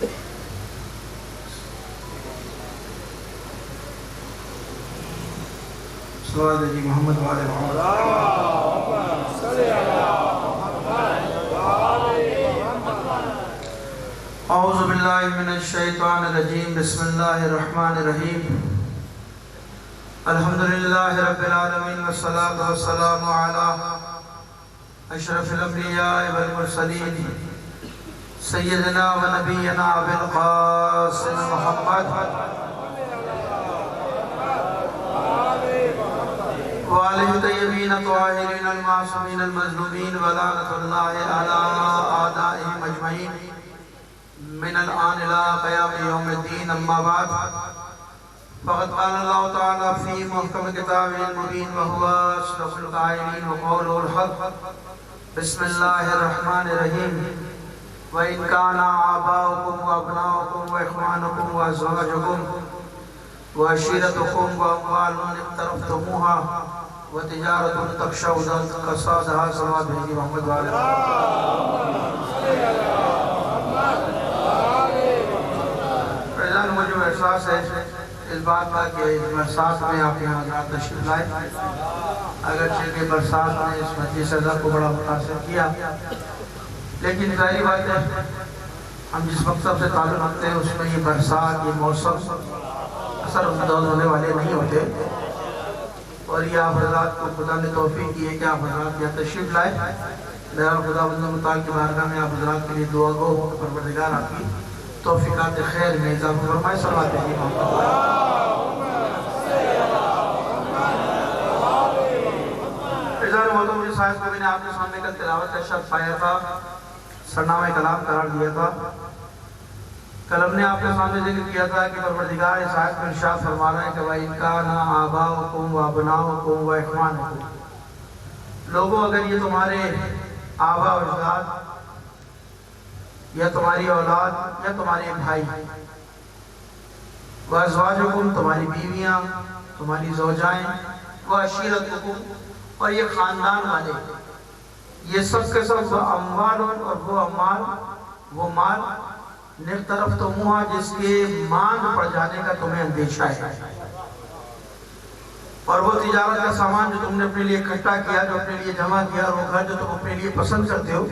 जी मोहम्मद वाले औज़ु बिल्लाहि मिनश शैतानिर रजीम बिस्मिल्लाहिर रहमानिर रहीम अल्हम्दुलिल्लाहि रब्बिल आलमीन वस्सलातु वस्सलामु अला अशरफिल अंबिया वल मुरसलीन सय्यिदना व नबियना अबिल क़ासिम मुहम्मद वालिहि तय्यबीन ताहिरीन अल मासूमीन अल मज़लूमीन व लानतुल्लाहि अला आदाइहिम अजमईन मिनल आन इला क़याम यौमिद्दीन अम्मा बाद फ़क़द क़ाल अल्लाहु तआला फ़ी मुहकम किताबिहिल मुबीन व हुवा अशरफुल क़ाइलीन व क़ौलुल हक़ बिस्मिल्लाहिर रहमानिर रहीम व इन काना आबाउकुम व अबनाउकुम व इख़वानुकुम व अज़वाजुकुम व अशीरतुकुम व अम्वालुन इक़्तरफ़्तुमूहा व तिजारतुन तख़शौना कसादहा सल्लल्लाहु अलैहि मोहम्मद व आले मुझे एहसास है इस बात का कि बरसात में आप यहाँ तशरीफ लाए, अगरचे कि बरसात ने इस मस्जिद सदर को बड़ा मुतासर किया, लेकिन जाहिर बात है हम जिस मकसद से ताल्लुक़ रखते हैं उसमें ये बरसात ये मौसम असरअंदाज होने वाले नहीं होते। और ये आप हज़रात को खुदा ने तौफीक दी है कि आप हज़रात यहाँ तशरीफ लाए। मेरा खुदा मुताल की बारगाह में आप हज़रात के लिए दुआ गो परवरदिगार आपकी तौफीकात खैर में इज़ाफ़ा फरमाए। सल्लल्लाहु अलैहि वसल्लम। मुझे साहिब को मैंने आपके सामने कल तिलावत का शब्द पाया था, सरनामा कलाम करार दिया था। कल हमने आपके सामने जिक्र किया था कि परवरदिगार इस आयत में इरशाद फरमा रहा है कि व इन काना आबाउकुम व अबनाउकुम व इख़वानुकुम, लोगों अगर ये तुम्हारे आबा और अजदाद या तुम्हारी औलाद या तुम्हारे भाई, व अज़वाजुकुम तुम्हारी बीवियां, तुम्हारी ज़ौजाएं, व अशीरतुकुम और ये खानदान वाले, ये सब के सब अम्वाल और वो अम्वाल वो माल निक़्तरफ़्तुमूहा जिसके मांग पड़ जाने का तुम्हें अंदेशा है, और वो तिजारत का सामान जो तुमने अपने लिए इकट्ठा किया, जो अपने लिए जमा किया, और वो घर जो तुम अपने लिए पसंद करते हो,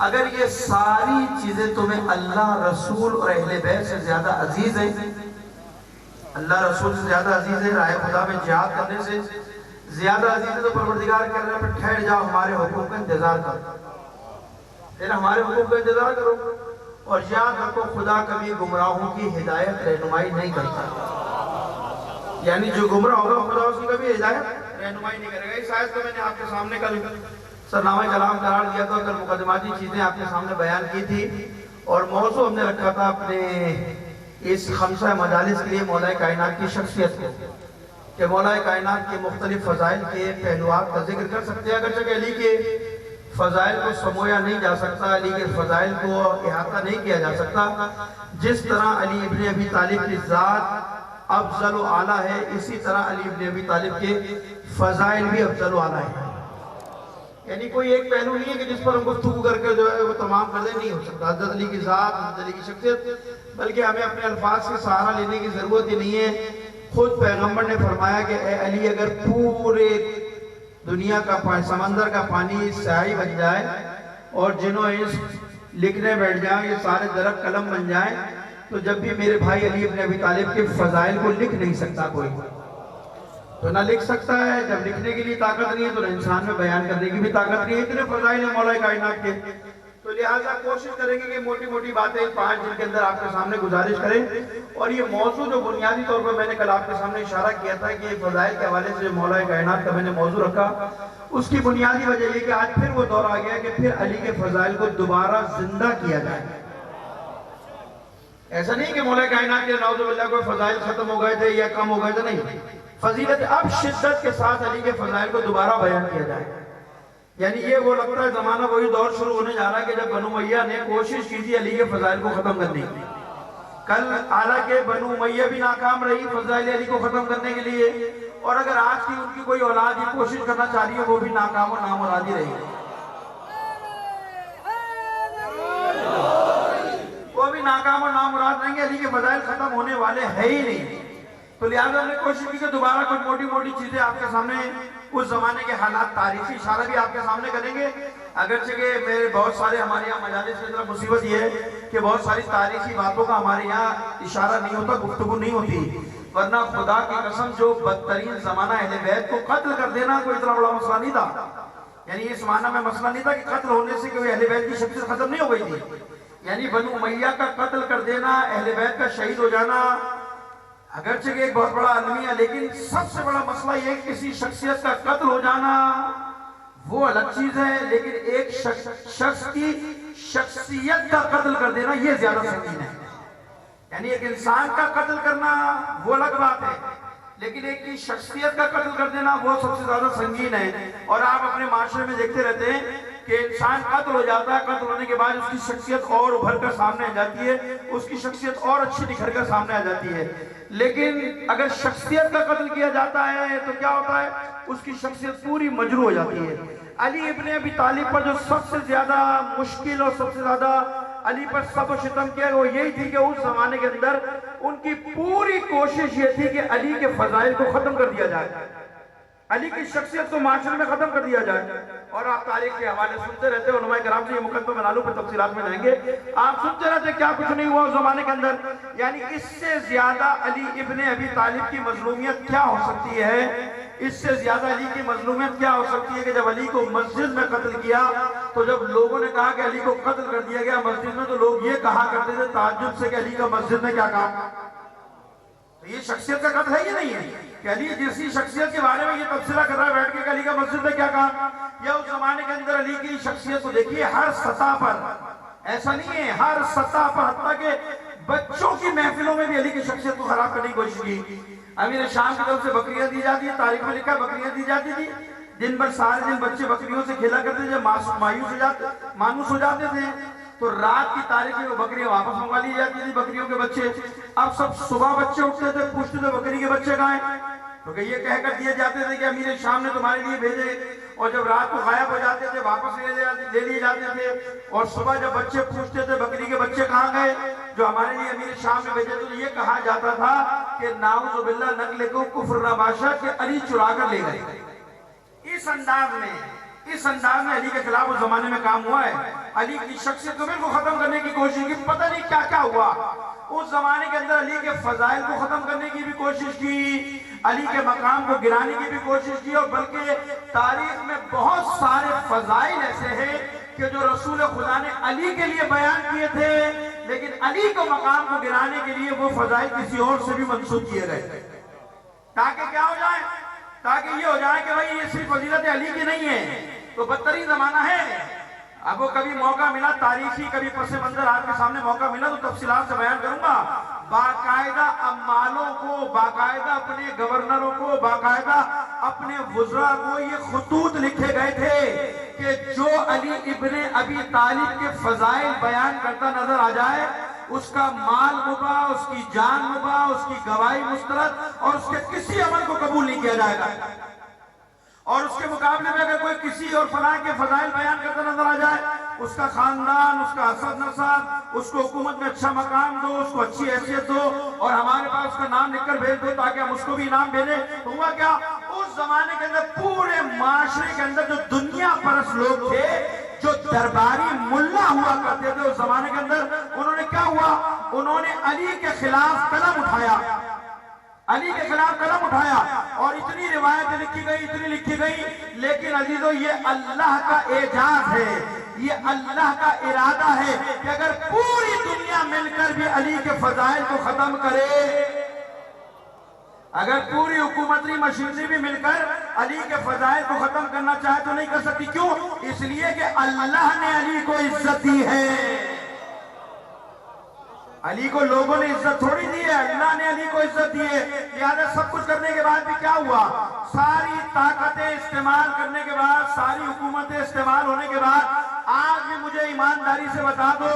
अगर ये सारी चीजें तुम्हें अल्लाह रसूल और अहले बैत से ज्यादा अजीज है, अल्लाह रसूल से ज्यादा अजीज है, राह खुदा में जिहाद करने से ज्यादा अजीज है, तो परवरदिगार कह रहा है फिर ठहर जाओ, हमारे हुक्म का इंतजार करो, फिर हमारे हुक्म का इंतजार करो। और याद रखो खुदा कभी गुमराहों की हिदायत रहनुमाई नहीं करता, यानी जो गुमराह होगा खुदा उसकी कभी हिदायत रहनुमाई नहीं करेगा। इस आयत को मैंने आपके सामने कल सरनामा कलाम करार दिया था, कल मुकदमाती चीजें आपके सामने बयान की थी, और मौजू हमने रखा था अपने इस खमसा मजालिस के लिए मौलाए कायनात की शख्सियत को, कि मौलाए कायनात के मुख्तलिफ फ़ज़ाइल के पहलुआत का जिक्र कर सकते हैं। अगरचे अली के फ़ज़ाइल को समोया नहीं जा सकता, अली के फ़ज़ाइल को इहाता नहीं किया जा सकता, जिस तरह अली इब्न अबी तालिब की ज़ात अफ़ज़ल व आला है, इसी तरह अली इब्न अबी तालिब के फ़ज़ाइल भी अफ़ज़ल व आला है। यानी कोई एक पहलू नहीं है कि जिस पर हम गुफ्तगू करके जो है वो तमाम कर नहीं हो सकता। हज़रत अली की ज़ात, हज़रत अली की शख्सियत, बल्कि हमें अपने अल्फाज से सहारा लेने की ज़रूरत ही नहीं है। खुद पैगम्बर ने फरमाया कि ए अली, अगर पूरे दुनिया का समंदर का पानी स्याही बन जाए और जिन्हों इंस लिखने बैठ जाए, ये सारे दरख्त कलम बन जाए, तो जब भी मेरे भाई अली इब्न अबी तालिब के फ़ज़ाइल को लिख नहीं सकता कोई, तो ना लिख सकता है। जब लिखने के लिए ताकत नहीं है तो इंसान में बयान करने की भी ताकत नहीं है। इतने फ़ज़ाइल है मौला कायनात के, तो लिहाजा कोशिश करेंगे कि मोटी मोटी बातें 5 दिन के अंदर आपके सामने गुजारिश करें। और ये मौजू जो बुनियादी तौर पर मैंने कल आपके सामने इशारा किया था कि फ़ज़ाइल के हवाले से मौला कायनात का मैंने मौजू रखा, उसकी बुनियादी वजह ये कि आज फिर वो दौर आ गया कि फिर अली के फ़ज़ाइल को दोबारा जिंदा किया जाए। ऐसा नहीं कि मौला कायनात के नाउज़ुबिल्लाह कोई फ़ज़ाइल खत्म हो गए थे या कम हो गए थे, नहीं, फजीलत अब शिद्दत के साथ अली के फ़ज़ाइल को दोबारा बयान किया जाए। यानी ये वो लगता है जमाना वही दौर शुरू होने जा रहा है कि जब बनु उमय्या ने कोशिश की थी अली के फ़ज़ाइल को खत्म करने की। कल हालांकि बनु उमय्या भी नाकाम रही फ़ज़ाइल अली को खत्म करने के लिए, और अगर आज की उनकी कोई औलाद ये कोशिश करना चाह रही है वो भी नाकाम और नामुरादी रही है, वो भी नाकाम रहेंगे, अली के फजाइल खत्म होने वाले है ही नहीं। तो लिहाजा हमने कोशिश की कि दोबारा कुछ मोटी मोटी चीजें आपके सामने, उस जमाने के हालात, तारीखी इशारा भी आपके सामने करेंगे। अगरचे के मेरे बहुत सारे हमारे यहाँ मजालिस की तरफ मुसीबत ये है कि बहुत सारी तारीखी बातों का हमारे यहाँ इशारा नहीं होता, गुफ्तगू नहीं होती, वरना खुदा की कसम जो बदतरीन जमाना अहले बैत को कत्ल कर देना कोई इतना बड़ा मसला नहीं था। यानी इस माना में मसला नहीं था कि कत्ल होने से कोई अहले बैत की शख्सियत खत्म नहीं हो गई थी। यानी बनु उमैया का कत्ल कर देना, अहले बैत का शहीद हो जाना, अगरचे कि एक बहुत बड़ा आदमी है, लेकिन सबसे बड़ा मसला यह किसी शख्सियत का कत्ल हो जाना वो अलग चीज है, लेकिन एक शख्स की शख्सियत का कत्ल कर देना यह ज्यादा संगीन है। यानी एक इंसान का कत्ल करना वो अलग बात है, लेकिन एक की शख्सियत का कत्ल कर देना वो सबसे ज्यादा संगीन है। और आप अपने माशरे में देखते रहते हैं कि इंसान कत्ल हो जाता है, कत्ल होने के बाद उसकी शख्सियत और उभर कर सामने आ जाती है, उसकी शख्सियत और अच्छी निखर कर सामने आ जाती है। लेकिन अगर शख्सियत का कत्ल किया जाता है तो क्या होता है, उसकी शख्सियत पूरी मजरू हो जाती है। अली इब्ने अबी तालिब पर जो सबसे ज्यादा मुश्किल और सबसे ज्यादा अली पर सब शितम किया वो यही थी कि उस जमाने के अंदर उनकी पूरी कोशिश ये थी कि अली के फजाइल को खत्म कर दिया जाए, अली की शख्सियत को माशरे में खत्म कर दिया जाए। और आप तारीख के हवाले सुनते रहते हो, उलमाए कराम से ये मुकद्दमा बना लूं, फिर तफसीलात में जाएंगे। आप सुनते रहते क्या कुछ नहीं हुआ उस जमाने के अंदर। यानी इससे ज्यादा अली इब्ने अबी तालिब की मजलूमियत क्या हो सकती है, इससे ज्यादा अली की मजलूमियत क्या हो सकती है कि जब अली को मस्जिद में कत्ल किया तो जब लोगों ने कहा कि अली को कत्ल कर दिया गया मस्जिद में, तो लोग ये कहा करते थे ताज्जुब से कि अली का मस्जिद में क्या काम। तो ये शख्सियत का कत्ल है या नहीं है कि अली जिस शख्सियत के बारे में ये तबसरा कर रहा है बैठ के अली का मस्जिद में क्या काम। या उस जमाने के अंदर अली की शख्सियत को देखिए हर सतह पर, ऐसा नहीं है हर सतह पर, हत्ता के बच्चों की महफिलों में भी अली की शख्सियत को खराब करने की कोशिश की। अमीर शाम की तरफ से बकरियां दी जाती है, तारीख में लिखा बकरियां दी जाती थी, दिन भर सारे दिन बच्चे बकरियों से खेला करते थे, मायूस हो जाते थे, तो रात की तारीख में वो बकरियां वापस मंगवा ली जाती थी बकरियों के बच्चे। अब सब सुबह बच्चे उठते थे, पूछते थे बकरी के बच्चे कहाँ हैं, तो ये कहकर दिए जाते थे कि अमीर शाम ने तुम्हारे लिए भेजे, और जब रात को गायब हो जाते थे वापस ले लिए जाते थे। और सुबह जब बच्चे पूछते थे बकरी के बच्चे कहाँ गए जो हमारे लिए अमीर शाम ने भेजे, तो ये कहा जाता था कि नाउजुबिल्लाह नकले को कुफ्र नबाशा के अली चुरा कर ले गए। इस अंदाज में अली के खिलाफ उस जमाने में काम हुआ है। अली की शख्सियत को बिल्कुल खत्म करने की कोशिश की, पता नहीं क्या क्या हुआ उस जमाने के अंदर। अली के फजाइल को खत्म करने की भी कोशिश की, अली के मकाम को गिराने की भी कोशिश की, और बल्कि तारीख में बहुत सारे फजाइल ऐसे हैं कि जो रसूल खुदा ने अली के लिए बयान किए थे, लेकिन अली को मकाम को गिराने के लिए वो फजाइल किसी और से भी मंसूब किए गए, ताकि क्या हो जाए, ताकि ये हो जाए कि भाई ये सिर्फ फजीलत अली की नहीं है। तो बदतरीन जमाना है। अब वो कभी मौका मिला तारीखी, कभी पसे मंजर आपके सामने मौका मिला तो तफसीलात से बयान करूंगा। बाकायदा अम्मालों को, बाकायदा अपने गवर्नरों को, बाकायदा अपने वुज़रा को ये खतूत लिखे गए थे कि जो अली इब्ने अबी तालिब के फजाइल बयान करता नजर आ जाए उसका माल मुबा, उसकी जान मुबा, उसकी गवाही मुस्तरद, और उसके किसी अमल को कबूल नहीं किया जाएगा। और उसके मुकाबले में अगर कोई किसी और फलां के फजाइल बयान करता नजर आ जाए, उसका खानदान, उसका असद नसब, उसको हुकूमत में अच्छा मकाम दो, उसको अच्छी हैसियत दो, और हमारे पास उसका नाम लिखकर भेज दो ताकि हम उसको भी इनाम भेजें। तो हुआ क्या, उस जमाने के अंदर पूरे माशरे के अंदर जो दुनिया परस्त लोग थे, जो दरबारी मुल्ला हुआ करते थे उस जमाने के अंदर, उन्होंने क्या हुआ, उन्होंने अली के खिलाफ कलम उठाया, अली के खिलाफ कलम उठाया, और इतनी रिवायतें लिखी गई, इतनी लिखी गई। लेकिन अजीजों ये अल्लाह का एजाज है, ये अल्लाह का इरादा है कि अगर पूरी दुनिया मिलकर भी अली के फजाइल को खत्म करे, अगर पूरी हुकूमती मशीनरी भी मिलकर अली के फजाइल को खत्म करना चाहे तो नहीं कर सकती। क्यों? इसलिए कि अल्लाह ने अली को इज्जत दी है। अली को लोगों ने इज्जत थोड़ी दी है, अल्लाह ने अली को इज्जत दी है। लिहाजा सब कुछ करने के बाद भी क्या हुआ, सारी ताकतें इस्तेमाल करने के बाद, सारी हुकूमतें इस्तेमाल होने के बाद, आज भी मुझे ईमानदारी से बता दो,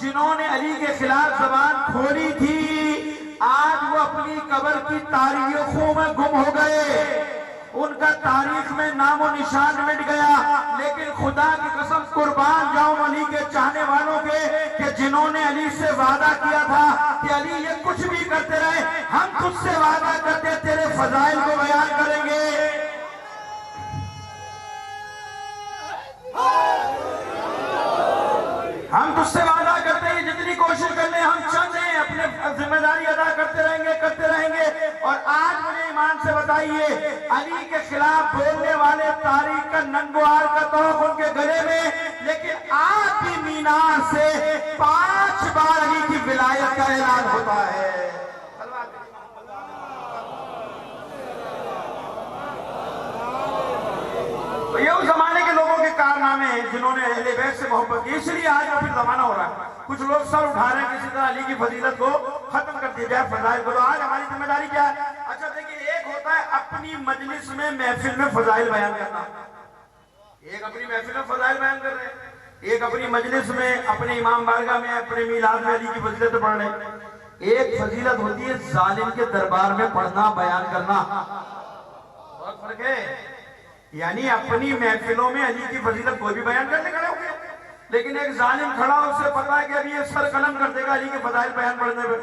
जिन्होंने अली के खिलाफ जबान खोली थी, आज वो अपनी कब्र की तारीखों में गुम हो गए, उनका तारीख में नामो निशान मिट गया। लेकिन खुदा की कसम कुर्बान जाऊं अली के चाहने वालों के कि जिन्होंने अली से वादा किया था कि अली ये कुछ भी करते रहे, हम तुझसे वादा करते तेरे फजाइल को बयान करेंगे। हम तुझसे वादा करते हैं जितनी कोशिश कर ले हम चंद हैं, अपने जिम्मेदारी अदा करते रहेंगे। और आज मुझे ईमान से बताइए, अली के खिलाफ बोलने वाले तारीख का नंगवार का तोहफ उनके गले में, लेकिन आज भी मीनार से 5 बार अली की विलायत का ऐलान होता है। तो ये उस जमाने के लोगों के कारनामे हैं जिन्होंने अहले बैत से मोहब्बत की, इसलिए आज का फिर जमाना हो रहा है। कुछ लोग सर उठा रहे हैं किसी तरह अली की फजीलत को खत्म कर दिया जाए, फजाइल को। तो आज हमारी जिम्मेदारी क्या है? अच्छा देखिए, एक होता है अपनी मजलिस में महफिल में फजाइल बयान करना, एक अपनी महफिल में फजाइल बयान कर रहे हैं, एक अपनी मजलिस में अपने इमाम बारगाह में अपने मीलाद में अली की फजीलत पढ़ रहे हैं। एक फजीलत होती है जालिम के दरबार में पढ़ना, बयान करना, बहुत फर्क है। यानी अपनी महफिलों में अली की फजीलत कोई भी बयान करने खड़े होंगे, लेकिन एक जालिम खड़ा, उससे पता है कि अभी ये सर कलम कर देगा अली के फजाइल बयान पढ़ने में,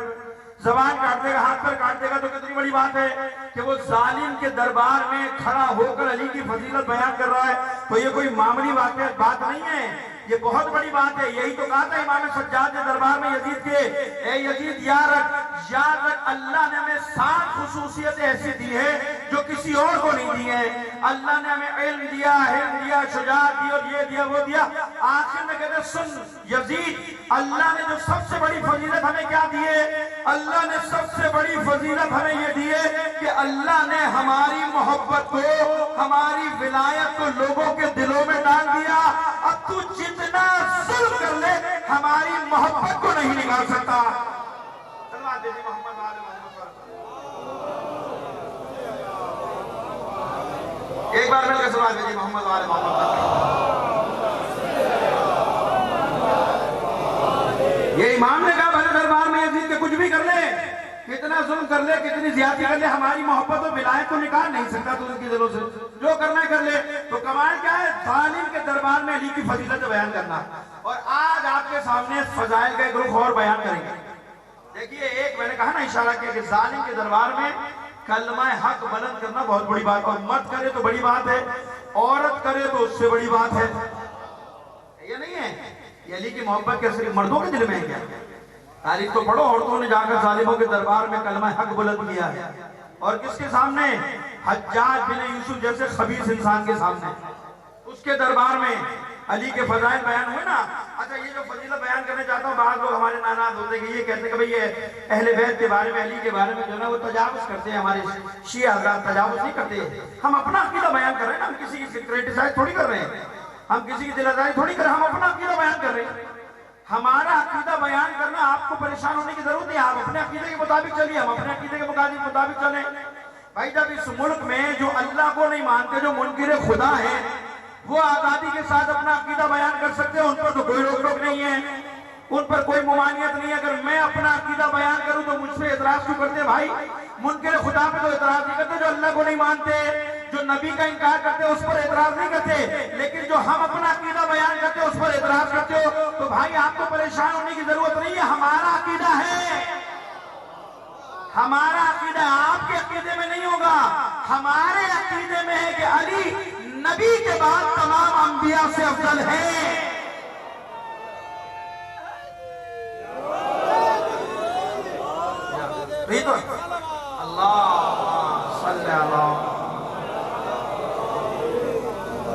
जबान काट देगा, हाथ पर काट देगा, तो कितनी बड़ी बात है कि वो जालिम के दरबार में खड़ा होकर अली की फजीलत बयान कर रहा है। तो ये कोई मामूली बात नहीं है, ये बहुत बड़ी बात है। यही तो कहा था इमाम सज्जाद ने दरबार में यजीद के, ए यजीद याद रख अल्लाह ने हमें 7 खुसूसियतें ऐसी दी है जो किसी और को नहीं दी है। अल्लाह ने हमें इल्म दिया, हिल्म दिया, शुजाअत दी, और ये दिया वो दिया। आखिर में कहते सुन यजीद, अल्लाह ने जो सबसे बड़ी फजीलत हमें क्या दी है? अल्लाह ने सबसे बड़ी फजीलत हमें ये दी है कि अल्लाह ने हमारी मोहब्बत को, हमारी विलायत को लोगों के दिलों में डाल दिया। अब तू जितना जुल्म कर ले, हमारी मोहब्बत को नहीं निकाल सकता। एक बार मिलकर सलाम भेजिए मोहम्मद वाले मोहम्मद। ये इमाम ने कहा भले दरबार में यजीद के कुछ भी कर ले, कितना जुल्म कर ले, कितनी ज्यादती कर ले, हमारी मोहब्बत और विलायत को निकाल नहीं सकता तू उनके दिलों से, जो करना कर ले। तो कमाल क्या है? जालिम के दरबार में अली की फजीलत बयान करना। और आज आपके सामने फजाइल का एक रुख और बयान करेंगे। देखिए, एक मैंने कहा ना, इशारा किया कि जालिम के दरबार में कलमा हक बुलंद करना बहुत बड़ी बात, और मत करे तो बड़ी बात है, औरत करे तो उससे बड़ी बात है। ये नहीं है ये अली की मोहब्बत क्या सिर्फ मर्दों के दिल में है क्या? तारीख तो पढ़ो, औरतों ने जाकर जालिमों के दरबार में कलमा हक बुलंद किया है, और किसके सामने? हज्जाज बिन यूसुफ जैसे खबीस इंसान के सामने, उसके दरबार में अली के फजाइल बयान हुए ना। अच्छा, ये जो फजीलत बयान करने चाहता हूँ, बाद लोग हमारे नाराज होते हैं कि ये कहते हैं कि भाई ये अहले बैत के बारे में, अली के बारे में जो है ना वो तजावुज करते हैं, हमारे शिया हज़रात तजावुज नहीं करते। हम अपना अकीदा बयान कर रहे हैं ना, हम किसी की क्रिटिसाइज थोड़ी कर रहे हैं, हम किसी की दिलादारी थोड़ी कर रहे हैं, हम अपना अकीदा बयान कर रहे हैं। हमारा अकीदा बयान करना आपको परेशान होने की जरूरत नहीं, आप अपने अकीदे के मुताबिक चलिए, हम अपने अकीदे के मुताबिक चले। भाई जब इस मुल्क में जो अल्लाह को नहीं मानते, जो मुनकिर खुदा है, वो आजादी के साथ अपना अकीदा बयान कर सकते हैं, उन पर तो कोई रोक टोक नहीं है, उन पर कोई मुमानियत नहीं है। अगर मैं अपना अकीदा बयान करूं तो मुझ पे एतराज क्यों करते? भाई मुनकिर खुदा पे तो एतराज नहीं करते, जो अल्लाह को नहीं मानते, जो नबी का इनकार करते, उस पर एतराज नहीं करते, लेकिन जो हम अपना अकीदा बयान करते उस पर एतराज करते हो। तो भाई आपको परेशान होने की जरूरत नहीं है, हमारा अकीदा है, हमारा अकीदा आपके अकीदे में नहीं होगा। हमारे अकीदे में है कि अली नबी के बाद तमाम अंबिया से अफजल है। तो अल्लाह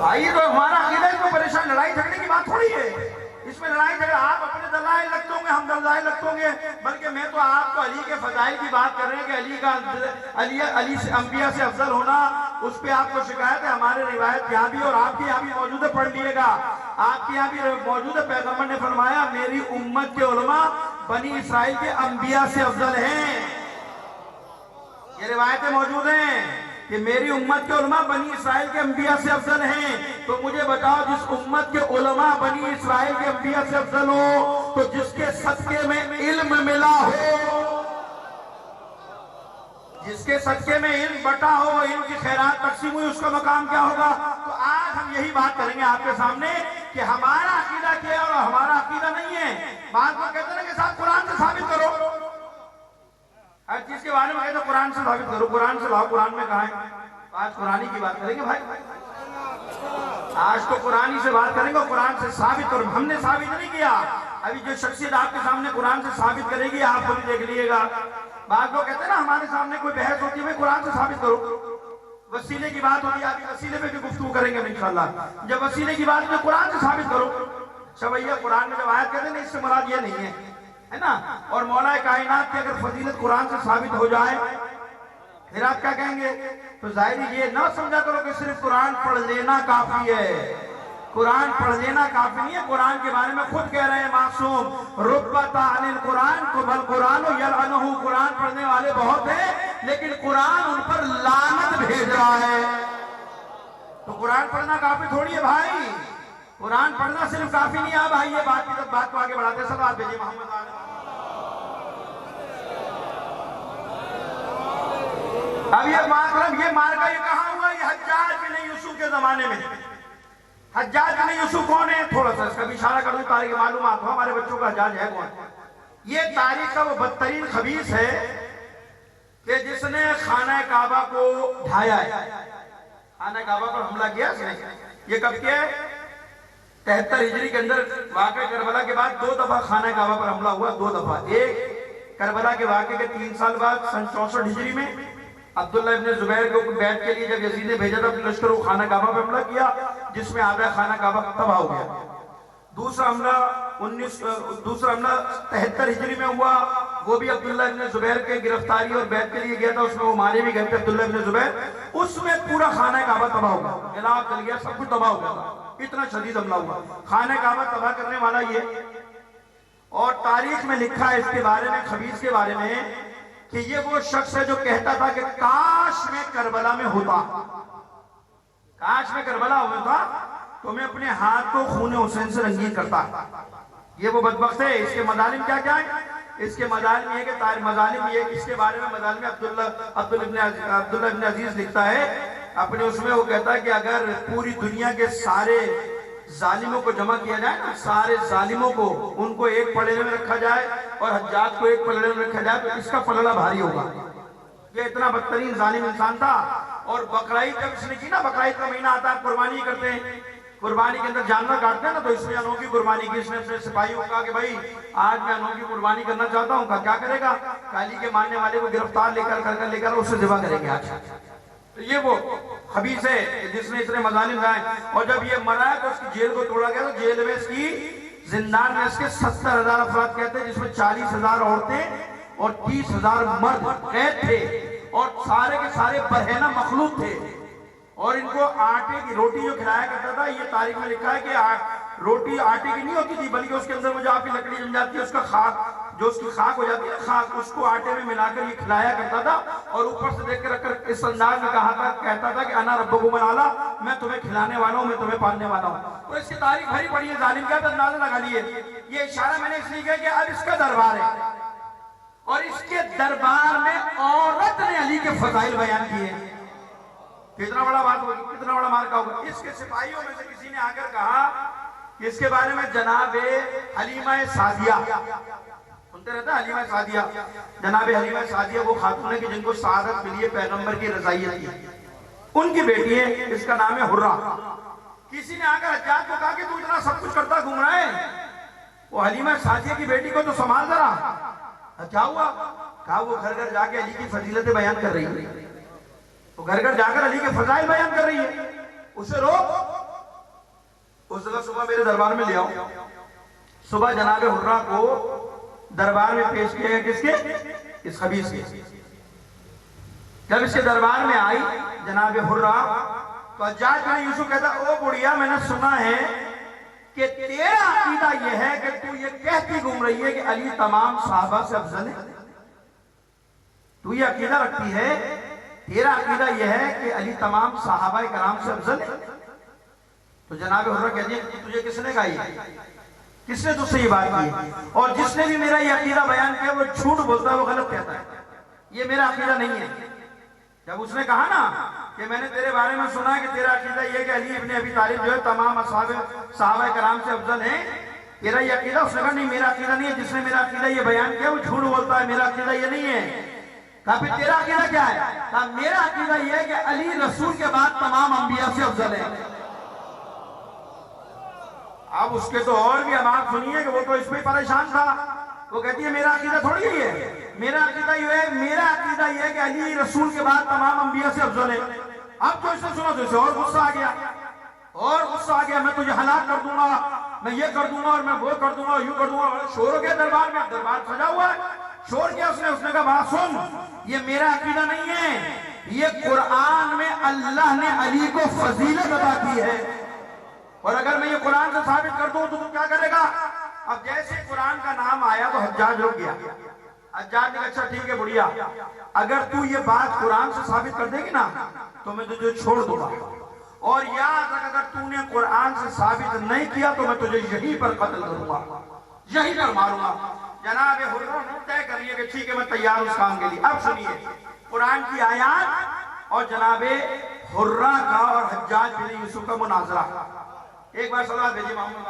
भाई, तो हमारा अकीदा, इसमें परेशान लड़ाई झगड़े की बात थोड़ी है, इसमें लड़ाई झगड़ा, आप अपने दलाइल लगते होंगे, हम दलाइल लगते होंगे, बल्कि मैं तो आपको अली के फजाइल की बात कर रहे हैं कि अली का अली से अंबिया से अफजल होना, उस पर आपको शिकायत है। हमारे रिवायत यहाँ भी और आपके यहाँ भी मौजूद है, पढ़ लीजिएगा, आपके यहाँ भी मौजूद है। पैगंबर ने फरमाया मेरी उम्मत के उलमा बनी इसराइल के अंबिया से अफजल हैं। ये रिवायतें मौजूद हैं कि मेरी उम्मत के उलमा बनी इसराइल के अंबिया से अफजल हैं। तो मुझे बताओ, जिस उम्मत के उलमा बनी इसराइल के अंबिया से अफजल हो, तो जिसके सदके में इल्म मिला हो, जिसके सदके में इल्म बटा हो, इल्म की खैरात तकसीम हुई, उसका मकाम क्या होगा? तो आज हम यही बात करेंगे आपके सामने कि हमारा अकीदा क्या है और हमारा अकीदा नहीं है। बात को कहते हैं ना कि साहब कुरान से साबित करो, से साबित करो, कुरान से लाओ, कुरान में कहा है। आज कुरानी की बात करेंगे भाई, आज तो कुरानी से बात करेंगे, कुरान से साबित करो। हमने साबित नहीं किया, अभी जो शख्सियत आपके सामने कुरान से साबित करेगी आप खुद देख लीजिएगा। बात लोग कहते हैं ना हमारे सामने कोई बहस होती है, भाई कुरान से साबित करो। वसीले की बात होती है, अभी वसीले पे भी गुफ्तगू करेंगे इंशाअल्लाह। जब वसीले की बात में कुरान से साबित करो, अच्छा भैया कुरान में जब आयत कहते हैं इससे मुराद ये नहीं है ना। और मौला कायनात की अगर फजीलत कुरान से साबित हो जाए फिर आप क्या कहेंगे? तो जाहिर ये ना समझा करो कि सिर्फ कुरान पढ़ लेना काफी है। कुरान पढ़ लेना काफी नहीं है। कुरान के बारे में खुद कह रहे हैं मासूम, रुब्बता अनिल कुरान को बल कुरान यलअनहु, कुरान पढ़ने वाले बहुत हैं लेकिन कुरान उन पर लानत भेज रहा है। तो कुरान पढ़ना काफी थोड़ी है भाई, कुरान पढ़ना सिर्फ काफी नहीं है भाई। ये बात को आगे बढ़ाते सब आप भेजिए मोहम्मद। अब ये मार्का ये कहा हुआ, ये हज्जाज बिन यूसुफ के जमाने में। हज्जाज बिन यूसुफ कौन है? थोड़ा सा इसका भी इशारा कर दूं तारीख की मालूमात हो हमारे बच्चों का। हज्जाज है कौन? ये तारीख का वो बदतरीन खबीस है कि जिसने खाना काबा को ढाया है, खाना काबा पर हमला किया इसने। ये कब किया है? 73 हिजरी के अंदर वाक़या करबला के बाद 2 दफा खाना काबा पर हमला हुआ, 2 दफा। एक करबला के वाक़े के 3 साल बाद सन 64 हिजरी में अब्दुल्ला इब्ने जुबैर को बैठ के लिए जब यजीद ने भेजा था लश्कर को खाना काबा पे हमला किया, जिसमें आधा खाना काबा तबाह हो गया। दूसरा हमला 73 हिजरी में हुआ, वो भी अब्दुल्ला इब्ने जुबैर के गिरफ्तारी और बैठ के लिए गया था, उसमें वो मारे भी गए थे अब्दुल्ला इब्ने जुबैर। उसमें पूरा खाना काबा तबाह हो गया, इलाका चल गया, सब कुछ तबाह हो गया, इतना शदीद हमला हुआ। खाना काबा तबाह करने वाला ये। और तारीख में लिखा है इसके बारे में, खबीस के बारे में, कि ये वो शख्स है जो कहता था कि काश में करबला में होता, काश में करबला होता तो मैं अपने हाथ को खून हुसैन से रंगीन करता। ये वो बदबख्त है। इसके मजालिम क्या क्या है? इसके मजालिम ये कि मजालिम ये, इसके बारे में मजालिम अब्दुल्ला इब्ने अजीज लिखता है अपने उसमें, वो कहता है कि अगर पूरी दुनिया के सारे जालिमों को जमा किया जाए ना, सारे जालिमों को, उनको एक पलड़े में रखा जाए और हज्जाज को एक पलड़े में रखा जाए तो इसका पलड़ा भारी होगा। ये इतना बदतरीन जालिम इंसान था। और बकरीद जब इसने की ना, बकरीद का महीना आता है, कुर्बानी करते हैं, कुर्बानी के अंदर जानवर काटते हैं ना, तो इसमें अनोखी कुर्बानी की। इसने अपने सिपाहियों को कहा कि भाई आज मैं अनोखी कुर्बानी करना चाहता हूँ। क्या करेगा? काली के मानने वाले को गिरफ्तार लेकर उसे ज़िबा करेंगे आज। तो ये वो खबीस है जिसने इतने मजालिम गाए। और जब ये मरा है तो उसकी जेल को तोड़ा गया, तो जेल में इसकी, जिंदान में इसके 70,000 अफराद कहते हैं, जिसमें 40,000 औरतें और 30,000 मर्द कैद थे और सारे के सारे बरहना मखलूक थे। और इनको आटे की रोटी जो खिलाया करता था, ये तारीख में लिखा है कि रोटी आटे की नहीं होती थी, बल्कि उसके अंदर वो जो आपकी लकड़ी जम जाती है, उसका खाक, जो उसकी खाक हो जाती है खाक, उसको आटे में मिलाकर ये खिलाया करता था। और ऊपर से देख कर रखकर इस अंदाज में कहता था कि अना रब्बुकुम आला, मैं तुम्हें खिलाने वाला हूँ, मैं तुम्हें पालने वाला हूँ। तो इसकी तारीख भरी पड़ी है। जालिम क्या अंदाजा लगा लिए। ये इशारा मैंने इसलिए किया कि अब इसका दरबार है और इसके दरबार में औरत ने अली के फजाइल बयान किए। कितना बड़ा बात होगी, कितना बड़ा मार्का होगा। इसके सिपाहियों में से किसी ने आकर कहा कि इसके बारे में जनाब हलीमा सादिया, सुनते रहते हैं हलीमा सादिया, जनाब हलीमा सादिया वो खातून है कि जिनको शहादत मिली है पैगंबर की रज़ाइयत की, उनकी बेटी है, इसका नाम है हुर्रा। किसी ने आकर हज्जाज को कहा कि तू इतना सब कुछ करता घूम रहा है, वो हलीमा सादिया की बेटी को तो संभाल जरा। क्या हुआ? कहा वो घर घर जाके अली की फजीलतें बयान कर रही है, तो घर घर जाकर अली के फजाइल बयान कर रही है, उसे रोक। उस जगह सुबह मेरे दरबार में ले आओ। सुबह जनाब हुर्रा को दरबार में पेश किया गया, किसके? इस खबीस के। जब इसके दरबार में आई जनाब हुर्रा, तो हज्जाज बिन यूसुफ कहता, ओ बुढ़िया, मैंने सुना है कि तेरा अकीदा यह है कि तू ये कहती घूम रही है कि अली तमाम साहबा से अफजल है। तू ये अकीदा रखती है, तेरा अकीदा यह है कि अली तमाम साहबा कराम से अफजल है। तो जनाब हुर्रा कहती है, तुझे किसने कहा ये? किसने तुझसे ये बात की? और जिसने भी मेरा ये अकीदा बयान किया वो झूठ बोलता है, वो गलत कहता है, ये मेरा अकीदा नहीं है। जब उसने कहा ना कि मैंने तेरे बारे में सुना कि तेरा अकीदा ये कि अली इब्ने अबी तालिब जो है तमाम साहबा कराम से अफजल है, तेरा ये अकीदा? उसने कहा नहीं, मेरा अकीदा नहीं है। जिसने मेरा अकीदा ये बयान किया वो झूठ बोलता है, मेरा अकीदा ये नहीं है। कहा फिर तेरा अकीदा क्या है? कहा मेरा अकीदा यह है कि अली रसूल के बाद तमाम अंबिया से अफजल है। अब उसके तो और भी अब आप सुनिए कि वो तो इसमें परेशान था। वो कहती है मेरा अकीदा थोड़ी यही है, मेरा अकीदा ये है, मेरा अकीदा ये है कि अली रसूल के बाद तमाम अंबिया से अफजल है। अब जो इसने सुना तो इसे और गुस्सा आ गया, और गुस्सा आ गया, मैं तुझे हलाक कर दूंगा, मैं ये कर दूंगा और मैं वो कर दूंगा, यूं कर दूंगा। शोर हो गया दरबार में, दरबार सजा हुआ है, शोर किया उसने कहा बात सुन, ये मेरा अकीदा नहीं है, ये कुरान में अल्लाह ने अली को फजीलत अता की है, और अगर मैं ये कुरान से साबित कर दूं तो तू क्या करेगा? अब जैसे कुरान का नाम आया तो हज्जाज रुक गया। हज्जाज ने कहा अच्छा ठीक है बुढ़िया, अगर तू ये बात कुरान से साबित कर देगी ना तो मैं तुझे छोड़ दूंगा, और याद रख अगर तूने कुरान से साबित नहीं किया तो मैं तुझे यहीं पर कत्ल करूंगा, यहीं पर मारूंगा। जनाब हुर्रा ने तय कर लिया कि ठीक है मैं तैयार उस काम के लिए। अब सुनिए कुरान की आयत और जनाबे हुर्रा का और हज्जाज बिन यूसुफ का मुनाजरा। एक बार सलाह भेजिए मोहम्मद।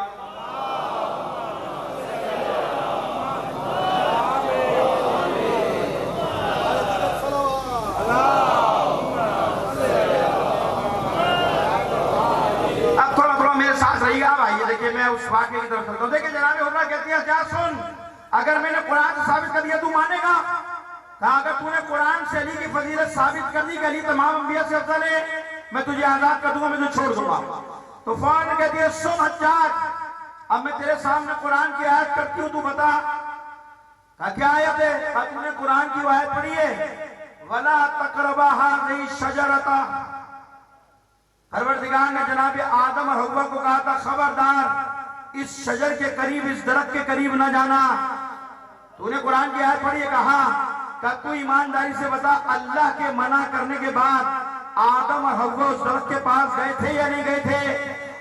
अब थोड़ा थोड़ा मेरे साथ रहिएगा। अब आइए देखिए मैं उस वाक्य की तरफ चलता हूं। देखिए जनाब हुर्रा कहती है क्या सुन, अगर मैंने कुरान से साबित कर दिया तू मानेगा? कहा अगर तूने कुरान से अली की फजीलत साबित कर दी कि अली तमाम अंबिया से अफजल है, मैं तुझे आजाद कर दूंगा, मैं तुझे छोड़ दूंगा। तो फौरन कहती है सुन हज्जाज, अब मैं तेरे सामने कुरान की आयत करती हूं, तू बता। कहा क्या आयत है? कहा तूने कुरान की आयत पढ़ी है, वला तकरबा हाज़िही शजरता। परवरदिगार ने जनाब आदम और हव्वा को कहा था खबरदार इस शजर के करीब, इस दरख्त के करीब न जाना। तूने कुरान की आयत पढ़ी है? कहा तू ईमानदारी से बता अल्लाह के मना करने के बाद आदम और हव्वा उस दरख्त के पास गए थे या नहीं गए थे?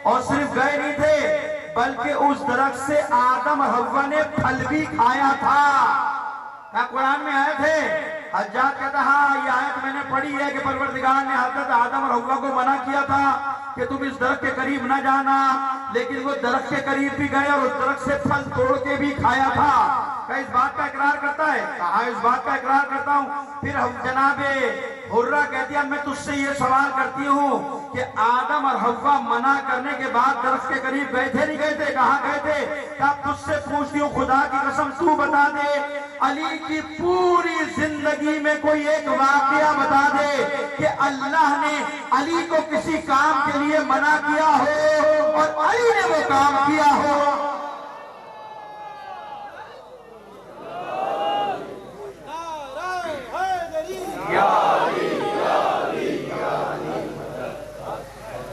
और सिर्फ गए नहीं थे बल्कि उस दरख्त से आदम और हव्वा ने फल भी खाया था। क्या कुरान में आए थे? हज्जाज कहता हाँ ये आयत मैंने पढ़ी है कि परवरदिगार ने हजरत आदम और हव्वा को मना किया था कि तुम इस दरख्त के करीब न जाना, लेकिन वो दरख्त के करीब भी गए और उस दरख्त से फल तोड़ के भी खाया था। क्या इस बात का इकरार करता है? कहा इस बात का इकरार करता हूँ। फिर हम जनाबे हुर्रा कहती है मैं तुझसे ये सवाल करती हूँ कि आदम और हव्वा मना करने के बाद दरख्त के करीब गए थे नहीं गए थे? कहाँ गए थे? क्या तुझसे पूछती हूँ खुदा की कसम तू बता दे अली की पूरी जिंदगी में कोई एक वाकया बता दे कि अल्लाह ने अली को किसी काम के लिए मना किया हो और अली ने वो काम किया हो।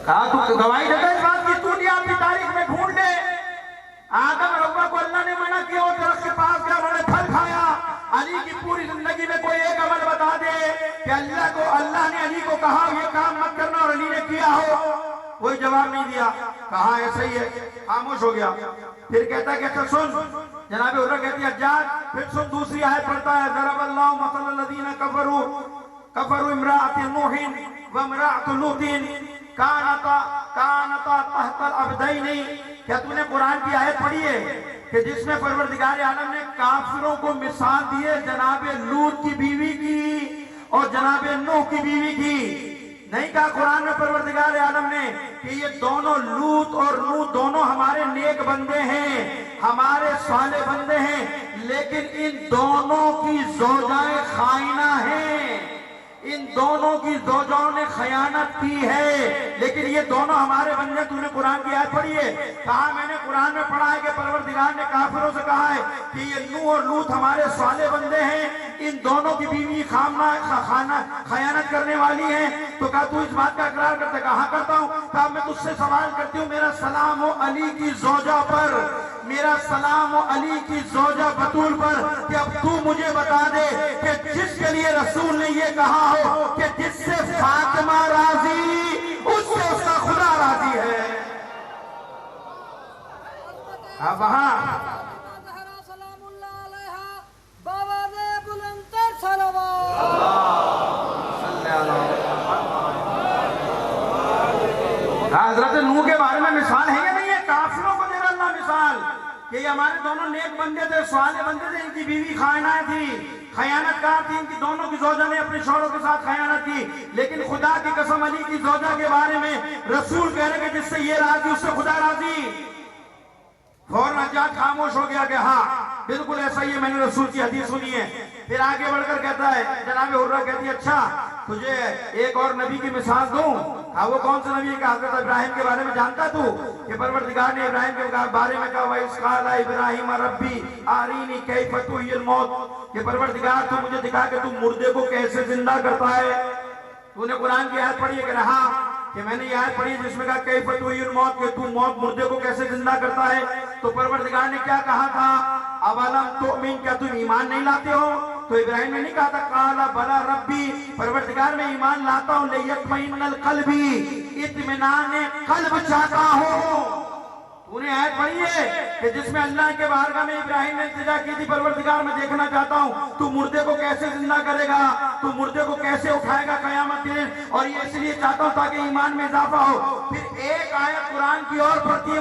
कहा तू गवाही देता इस बात की? तू नहीं आपकी तारीख में ढूंढ ले आदम और हव्वा को अल्लाह ने मना किया और दरख्त के पास गया, उन्होंने फल खाया। अली की पूरी जिंदगी में कोई एक अमल बता दे कि अल्लाह ने अली को कहा ये काम मत करना और अली ने किया हो। कोई जवाब नहीं दिया। कहा ऐसा ही है, खामोश हो गया। फिर कहता है कि अच्छा सुन, जनाब हुर्रा कहती है हज्जाज फिर सुन दूसरी आयत पढ़ता है ज़रबल्लाहु मसलन लज़ीना कफरू इम्राअत नूहिन व इम्राअत लूतिन कानता तहतल अब्दैनी। क्या तूने कुरान की आयत पढ़ी है कि जिसमें परवरदिगार आलम ने काफिरों को मिसाल दी है जनाबे लूत की बीवी की और जनाबे नूह की बीवी की? नहीं कहा कुरान में परवरदिगार आलम ने कि ये दोनों लूत और नूह दोनों हमारे नेक बंदे हैं, हमारे साले बंदे हैं, लेकिन इन दोनों की ज़ौजाएं खाइना हैं, इन दोनों की ज़ौजाओं ने खयानत की है, लेकिन ये दोनों हमारे बंदे। तूने कुरान की आयत पढ़ी है? कहा मैंने कुरान में पढ़ा है कि परवरदिगार ने काफिरों से कहा है कि ये नूह और लूत हमारे साले बंदे हैं, इन दोनों की बीवी खयानत करने वाली है। तो कहा तू इस बात का इकरार करता? कहा करता हूँ। कहा मैं तुझसे सवाल करती हूँ मेरा सलाम हो अली की ज़ौजा पर, मेरा सलाम हो अली की ज़ौजा बतूल पर कि अब तू मुझे बता दे कि जिसके लिए रसूल ने ये कहा हो कि जिससे फातिमा राजी उससे उसका खुदा राजी है। अब वहां हजरत नूह के बारे में मिसाल है या नहीं है? काफिरों को दे रहा अल्लाह मिसाल कि ये हमारे दोनों नेक बंदे थे, साले बंदे थे, इनकी बीवी खाना थी, खयानतकार थी, इनकी दोनों की जोजा ने अपने शौहरों के साथ खयानत की। लेकिन खुदा की कसम अली की जोजा के बारे में रसूल कह रहे कि जिससे ये राजी उससे खुदा राजी। फौरन हज्जाज खामोश हो गया कि हाँ बिल्कुल ऐसा ही है, मैंने रसूल की हदीस सुनी है। फिर आगे बढ़कर कहता है, जनाब हुर्रा कहती है अच्छा तुझे एक और नबी की मिसाल दूं। हाँ वो कौन सा नबी है? हजरत इब्राहिम के बारे में जानता तू कि परवरदिगार ने इब्राहिम के बारे में कहा वइज़ इब्राहिम रब्बी आरीनी कैफ़ तुह्यिल मौत, कि परवरदिगार तू मुझे दिखा कि तू मुर्दे को कैसे जिंदा करता है। तूने कुरान की आयत पढ़ी है कि हाँ कि मैंने ये आयत पढ़ी है जिसमें कहा कैफ़ तुह्यिल मौत, कि तू मौत मुर्दे को कैसे जिंदा करता है। तो परवरदिगार ने क्या कहा था? अवलम तुमिन, क्या तुम ईमान नहीं लाते हो? तो इब्राहिम ने नहीं कहा था काला बला रब्बी, परवरदिगार मैं ईमान लाता हूं, लियत्मइन्नल क़ल्बी, इत्मीनान क़ल्ब चाहता हूं। तूने आयत पढ़ी है कि जिसमें अल्लाह के बारगाह में इब्राहिम ने इल्तिजा की थी, परवरदिगार मैं देखना चाहता हूं तू मुर्दे को कैसे जिंदा करेगा, तू मुर्दे को कैसे उठाएगा कयामत के दिन, और ये इसलिए चाहता हूं ताकि ईमान में इजाफा हो। फिर एक आयत कुरान की और पढ़ती है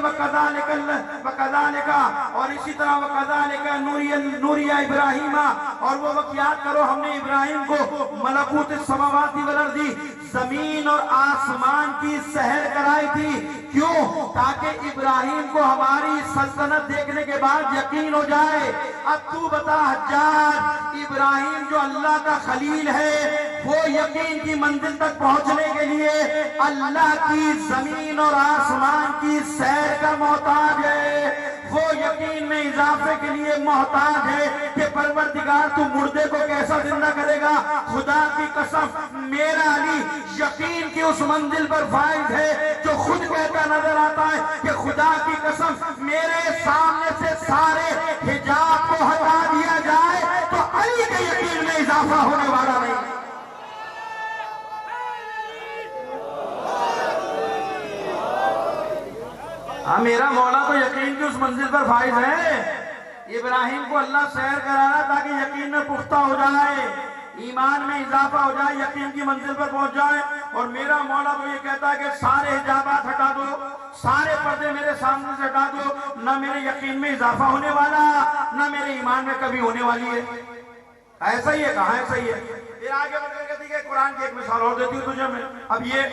वकज़ालिका, और इसी तरह वकज़ालिका नूरिया इब्राहिम, और वो वक्त याद करो हमने इब्राहिम को मलकूत समावाति वल अर्दी, जमीन और आसमान की सहर कराई थी। क्यों? ताकि इब्राहिम को हमारी सल्तनत देखने के बाद यकीन हो जाए। अब तू बता हज्जाज, इब्राहिम जो अल्लाह का खलील है वो यकीन की मंजिल तक पहुंचने के लिए अल्लाह की जमीन और आसमान की सैर का मोहताज है। वो यकीन में इजाफे के लिए मोहताज है कि परवरदिगार तू मुर्दे को कैसा जिंदा करेगा। खुदा की कसम मेरा अली यकीन की उस मंजिल पर फाइज है जो खुद कहता नजर आता है कि खुदा की कसम मेरे सामने से सारे हिजाब को हटा दिया जाए तो अली के यकीन में इजाफा होने वाला नहीं। हाँ मेरा मौला तो यकीन की उस मंजिल पर फाइज है। इब्राहिम को अल्लाह सैर करा रहा ताकि यकीन में पुख्ता हो जाए, ईमान में इजाफा हो जाए, यकीन की मंजिल पर पहुंच जाए। और मेरा मौला तो ये कहता है कि सारे हिजाबात हटा दो, सारे पर्दे मेरे सामने से हटा दो, ना मेरे यकीन में इजाफा होने वाला ना मेरे ईमान में कभी होने वाली है। ऐसा ही है, कहा ऐसा ही है। फिर आगे बढ़कर कहती है कुरान की एक मिसाल और देती हूँ तुझे मैं। अब ये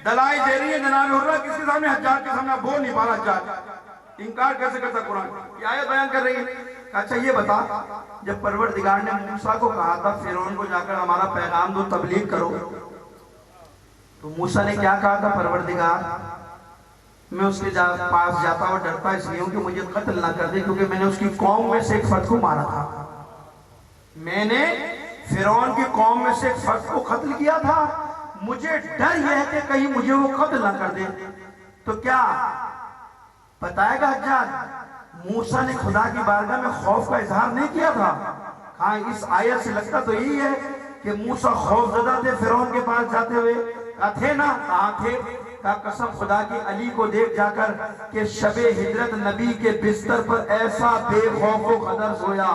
दलाई दे रही है जनाब हुर्रा, किसके सामने? हज्जाज के सामने। बोल नहीं पा रहा हज्जाज, इनकार कैसे करता कुरान? ये आयत बयान कर रही है। अच्छा ये बता, जब परवरदिगार ने मूसा को कहा था फिरौन को जाकर हमारा पैगाम दो, तबलीग करो, तो मूसा ने क्या कहा था? परवरदिगार मैं उसके पास जाता हुआ डरता इसलिए हूं कि मुझे कत्ल ना कर दे, क्योंकि मैंने उसकी कौम में से एक फर्द को मारा था। मैंने फिरौन की कौम में से एक फर्द को कत्ल किया था, मुझे डर यह है कि कहीं मुझे वो कत्ल ना कर दे। तो क्या बताएगा हज्जाज? मूसा ने खुदा की बारगाह में खौफ का इजहार नहीं किया था। हाँ इस आयत से लगता तो यही है कि मूसा खौफजदा थे फिरौन के पास जाते हुए। थे ना? कहाँ थे? का कसम खुदा की अली को देख जाकर कि शबे हिजरत नबी के बिस्तर पर ऐसा बेखौफ व खदर सोया,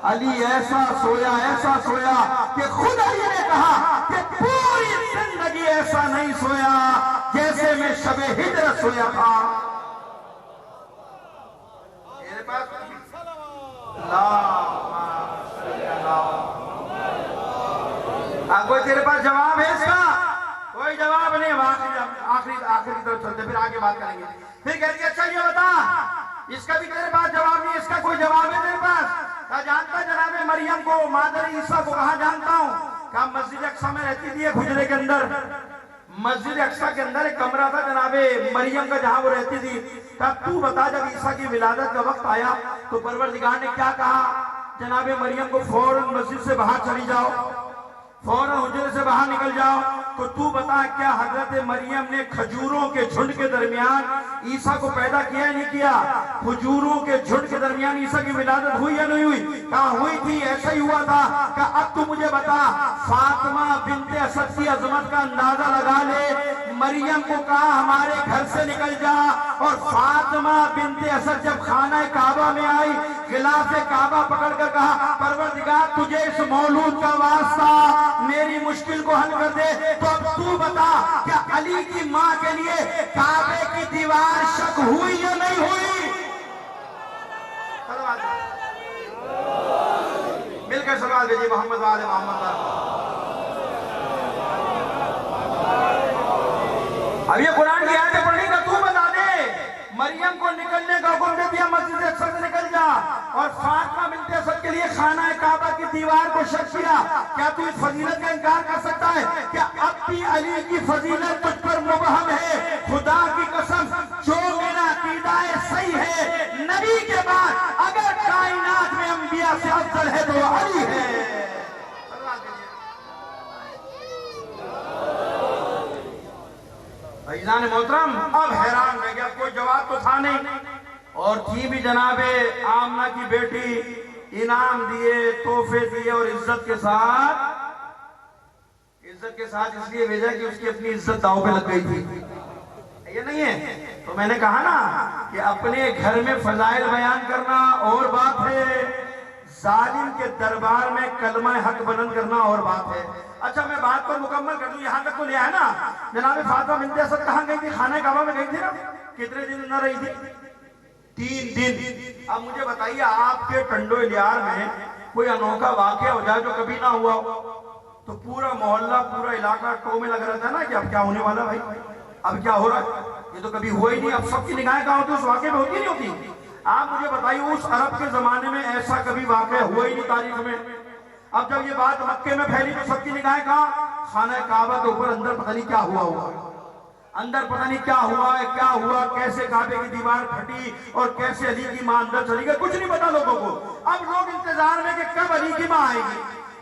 अली ऐसा सोया कि खुद अली ने कहा कि पूरी जिंदगी ऐसा नहीं सोया जैसे मैं शबे हिजरत सोया था। मेरे पास कोई तेरे पास जवाब है इसका? कोई जवाब नहीं। आखिरी तरफ चलते, फिर आगे बात करेंगे। फिर कहती है अच्छा ये बता, इसका भी तेरे पास जवाब नहीं, इसका कोई जवाब है तेरे पास? क्या जानता जनाबे मरियम को, मादर ईसा को? कहा जानता हूँ। क्या मस्जिद अक्सा में रहती थी, हुजरे के अंदर। मस्जिद अक्सा के अंदर एक कमरा था जनाबे मरियम का, जहां वो रहती थी। तब तू बता जब ईसा की विलादत का वक्त आया तो परवरदिगार ने क्या कहा? जनाबे मरियम को फौरन मस्जिद से बाहर चली जाओ, फौरन हुजरे से बाहर निकल जाओ। तो तू बता क्या हजरत मरियम ने खजूरों के झुंड के दरमियान ईसा को पैदा किया नहीं किया? खजूरों के झुंड के दरमियान ईसा की विलादत हुई या नहीं हुई? कहा हुई थी, ऐसा ही हुआ था। क्या अब तू मुझे बता, फातिमा बिन्ते असद की अजमत का अंदाजा लगा ले। मरियम को कहा हमारे घर से निकल जा, और फातिमा बिन्ते असद जब खाना काबा में आई, खिलाफे काबा पकड़कर कहा परवरदिगार तुझे इस मौलूद का वास्ता मेरी मुश्किल को हल कर दे। तो अब तू बता क्या अली की माँ के लिए काबे की दीवार शक हुई या नहीं हुई? मिलकर सलाह भेजिए मोहम्मद वाले मोहम्मद। अब ये कुरान की आयतें पढ़नी का तू बता दे। मरियम को निकलने का हुक्म दे दिया, मस्जिद अक्सा से निकल जा, और फातिमा बिन्त असद के लिए खाना काबा की दीवार को शक किया। क्या तू इस फजीलत का इनकार कर सकता है? क्या अब भी अली की फजीलत तुझ पर मुबहम है? खुदा की कसम, जो मेरा अकीदा सही है, नबी के बाद अगर कायनात में अंबिया से अफजल है तो अली है। भाईजान मोहतरम, अब हैरान रह गया, कोई जवाब तो था नहीं। और थी भी जनाबे आमना की बेटी, इनाम दिए, तोहफे दिए, और इज्जत के साथ इसलिए भेजा कि उसकी अपनी इज्जत दांव पे लग गई थी। ये नहीं है तो मैंने कहा ना कि अपने घर में फजाइल बयान करना और बात है, जालिम के दरबार में कलमा हक बुलंद करना और बात है। अच्छा, मैं बात पर मुकम्मल कर दूं, यहां तक तो लिया है ना। जनाब फातिमा बिन्त असद कहां गई थी? खाना काबा में गई थी ना। कितने दिन न रही थी? 3 दिन। अब मुझे बताइए, आपके टंडो इलियार में कोई अनोखा वाकया हो जाए जो कभी ना हुआ हो, तो पूरा मोहल्ला, पूरा इलाका टो में लग रहा था ना कि अब क्या होने वाला भाई, अब क्या हो रहा है, ये तो कभी हुआ ही नहीं। अब सबकी निगाहें कहां होती, उस वाकये में होती नहीं होती? आप मुझे बताइए, उस अरब के जमाने में ऐसा कभी वाकया हुआ ही नहीं तारीख में। अब जब ये बात मक्के में फैली तो सबकी निगाहें कहां? खाना काबा के ऊपर। अंदर पता नहीं क्या हुआ होगा, अंदर पता नहीं क्या हुआ है, क्या हुआ, कैसे काबे की दीवार फटी और कैसे अली की मां अंदर चली गई, कुछ नहीं पता लोगों को। अब लोग इंतजार में कि कब अली की मां आएगी,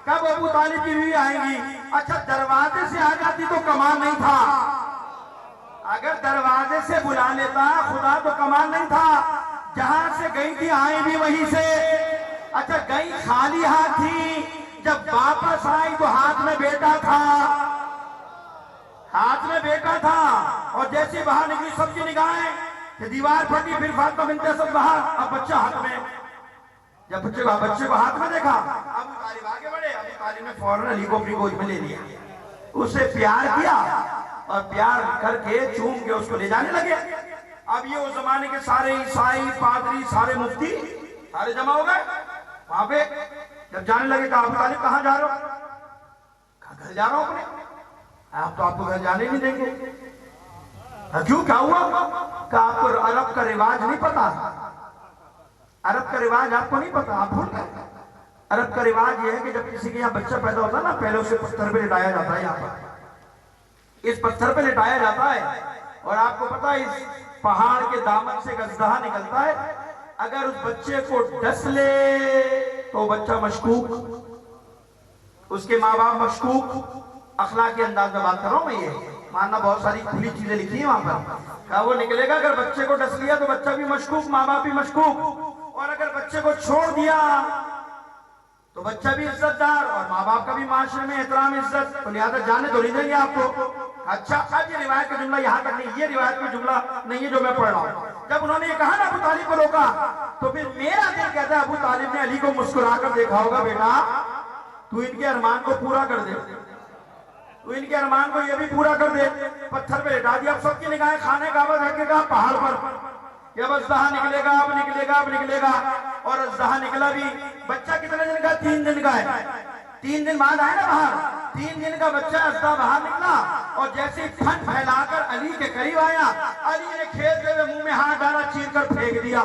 कब अबू तालिब की बीवी आएंगी। अच्छा, दरवाजे से आ जाती तो कमाल नहीं था, अगर दरवाजे से बुला लेता खुदा तो कमाल नहीं था। जहां से गई थी आए भी वहीं से। अच्छा, गई खाली हाथ थी, जब वापस आई तो हाथ में बेटा था, हाथ में बेटा था। और जैसे बाहर निकली सबकी निगाहें, दीवार फटी, फिर फातिमा बिन्त असद बाहर, अब बच्चा हाथ में। जब बच्चे को हाथ में देखा, अबू तालिब आगे बढ़े, अबू तालिब ने फौरन अली को अपनी गोद में ले लिया, उससे प्यार किया और प्यार करके चूम के उसको ले जाने लगे। अब ये उस जमाने के सारे ईसाई, पादरी, सारे मुफ्ती सारे जमा हो गए वहां पे। जब जाने लगे कहा, अबू तालिब कहां जा रहे हो? कहा, घर जा रहा हूं अपने। आप तो आपको घर जाने नहीं देंगे। क्यों, क्या हुआ? कहा, आपको अरब का रिवाज नहीं पता, अरब का रिवाज आपको नहीं पता, आप भूल गए। अरब का रिवाज यह है कि जब किसी के यहाँ बच्चा पैदा होता है ना, पहले उसे पत्थर पे लिटाया जाता है, यहाँ पर इस पत्थर पे लिटाया जाता है। और आपको पता है, इस पहाड़ के दामन से गजदहा निकलता है, अगर उस बच्चे को डस ले तो बच्चा मशकूक, उसके माँ बाप मशकूक। अखलाक के अंदाज में बात कर रहा हूं मैं, ये मानना बहुत सारी खुली चीजें लिखी है वहां पर। क्या वो निकलेगा, अगर बच्चे को डस लिया तो बच्चा भी मशकूक, माँ बाप भी मशकूक। और अगर बच्चे को छोड़ दिया तो बच्चा भी इज्जतदार और माँ बाप का भी माशरे में एहतराम, इज्जत। तो लिहाजा जाने तो नहीं देंगे आपको। अच्छा, अब ये रिवायत का जुमला यहाँ तक नहीं, ये रिवायत का जुमला नहीं है जो मैं पढ़ रहा हूँ। जब उन्होंने ये कहा ना अबू तालिब को रोका, तो फिर मेरा दिल कहता है अबू तालिब ने अली को मुस्कुराकर देखा होगा, बेटा तू इनके अरमान को पूरा कर दे, तू इनके अरमान को ये भी पूरा कर दे। पत्थर पे लेटा दिया। अब सबकी निगाहें खाने काबा रखेगा पहाड़ पर, अब अज़्ज़हा निकलेगा, अब निकलेगा, अब निकलेगा। और अज़्ज़हा निकला भी। बच्चा कितने दिन का? 3 दिन का है। 3 दिन बाद आए ना बाहर, 3 दिन का बच्चा अज़्ज़हा बाहर निकला और जैसे ही फन फैलाकर अली के करीब आया, अली ने खेलते हुए मुंह में हाथ डाला, चीर कर फेंक दिया।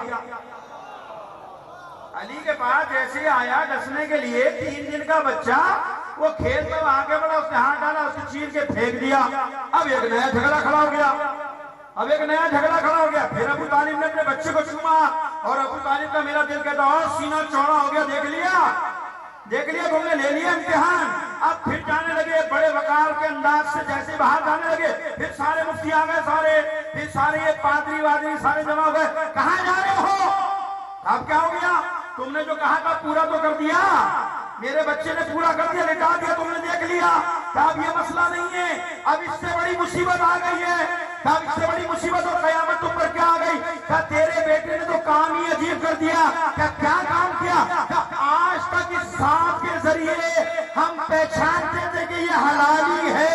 अली के पास जैसे आया डसने के लिए, 3 दिन का बच्चा, वो खेलते हुए आगे बढ़ा, उसने हाथ डाला, उसने चीर के फेंक दिया। अब एक नया झगड़ा खड़ा हो गया, अब एक नया झगड़ा खड़ा हो गया। फिर अबू तालिब ने अपने बच्चे को चूमा और अबू तालिब का मेरा दिल कहता और सीना चौड़ा हो गया, देख लिया तुमने, ले लिया इम्तिहान। अब फिर जाने लगे बड़े वकार के अंदाज से, जैसे बाहर जाने लगे, फिर सारे मुफ्ती आ गए, फिर सारे ये पादरी वादरी सारे जमा हो गए। कहाँ जा रहे हो? अब क्या हो गया? तुमने जो कहा था पूरा तो कर दिया, मेरे बच्चे ने पूरा कर दिया, लिटा दिया, तुमने देख लिया। अब ये मसला नहीं है, अब इससे बड़ी मुसीबत आ गई है। अब इससे बड़ी मुसीबत और कयामत तुम पर क्या आ गई? क्या तेरे बेटे ने तो काम ही अजीब कर दिया। क्या काम किया? आज तक इस सांप के जरिए हम पहचानते थे कि ये हलाली है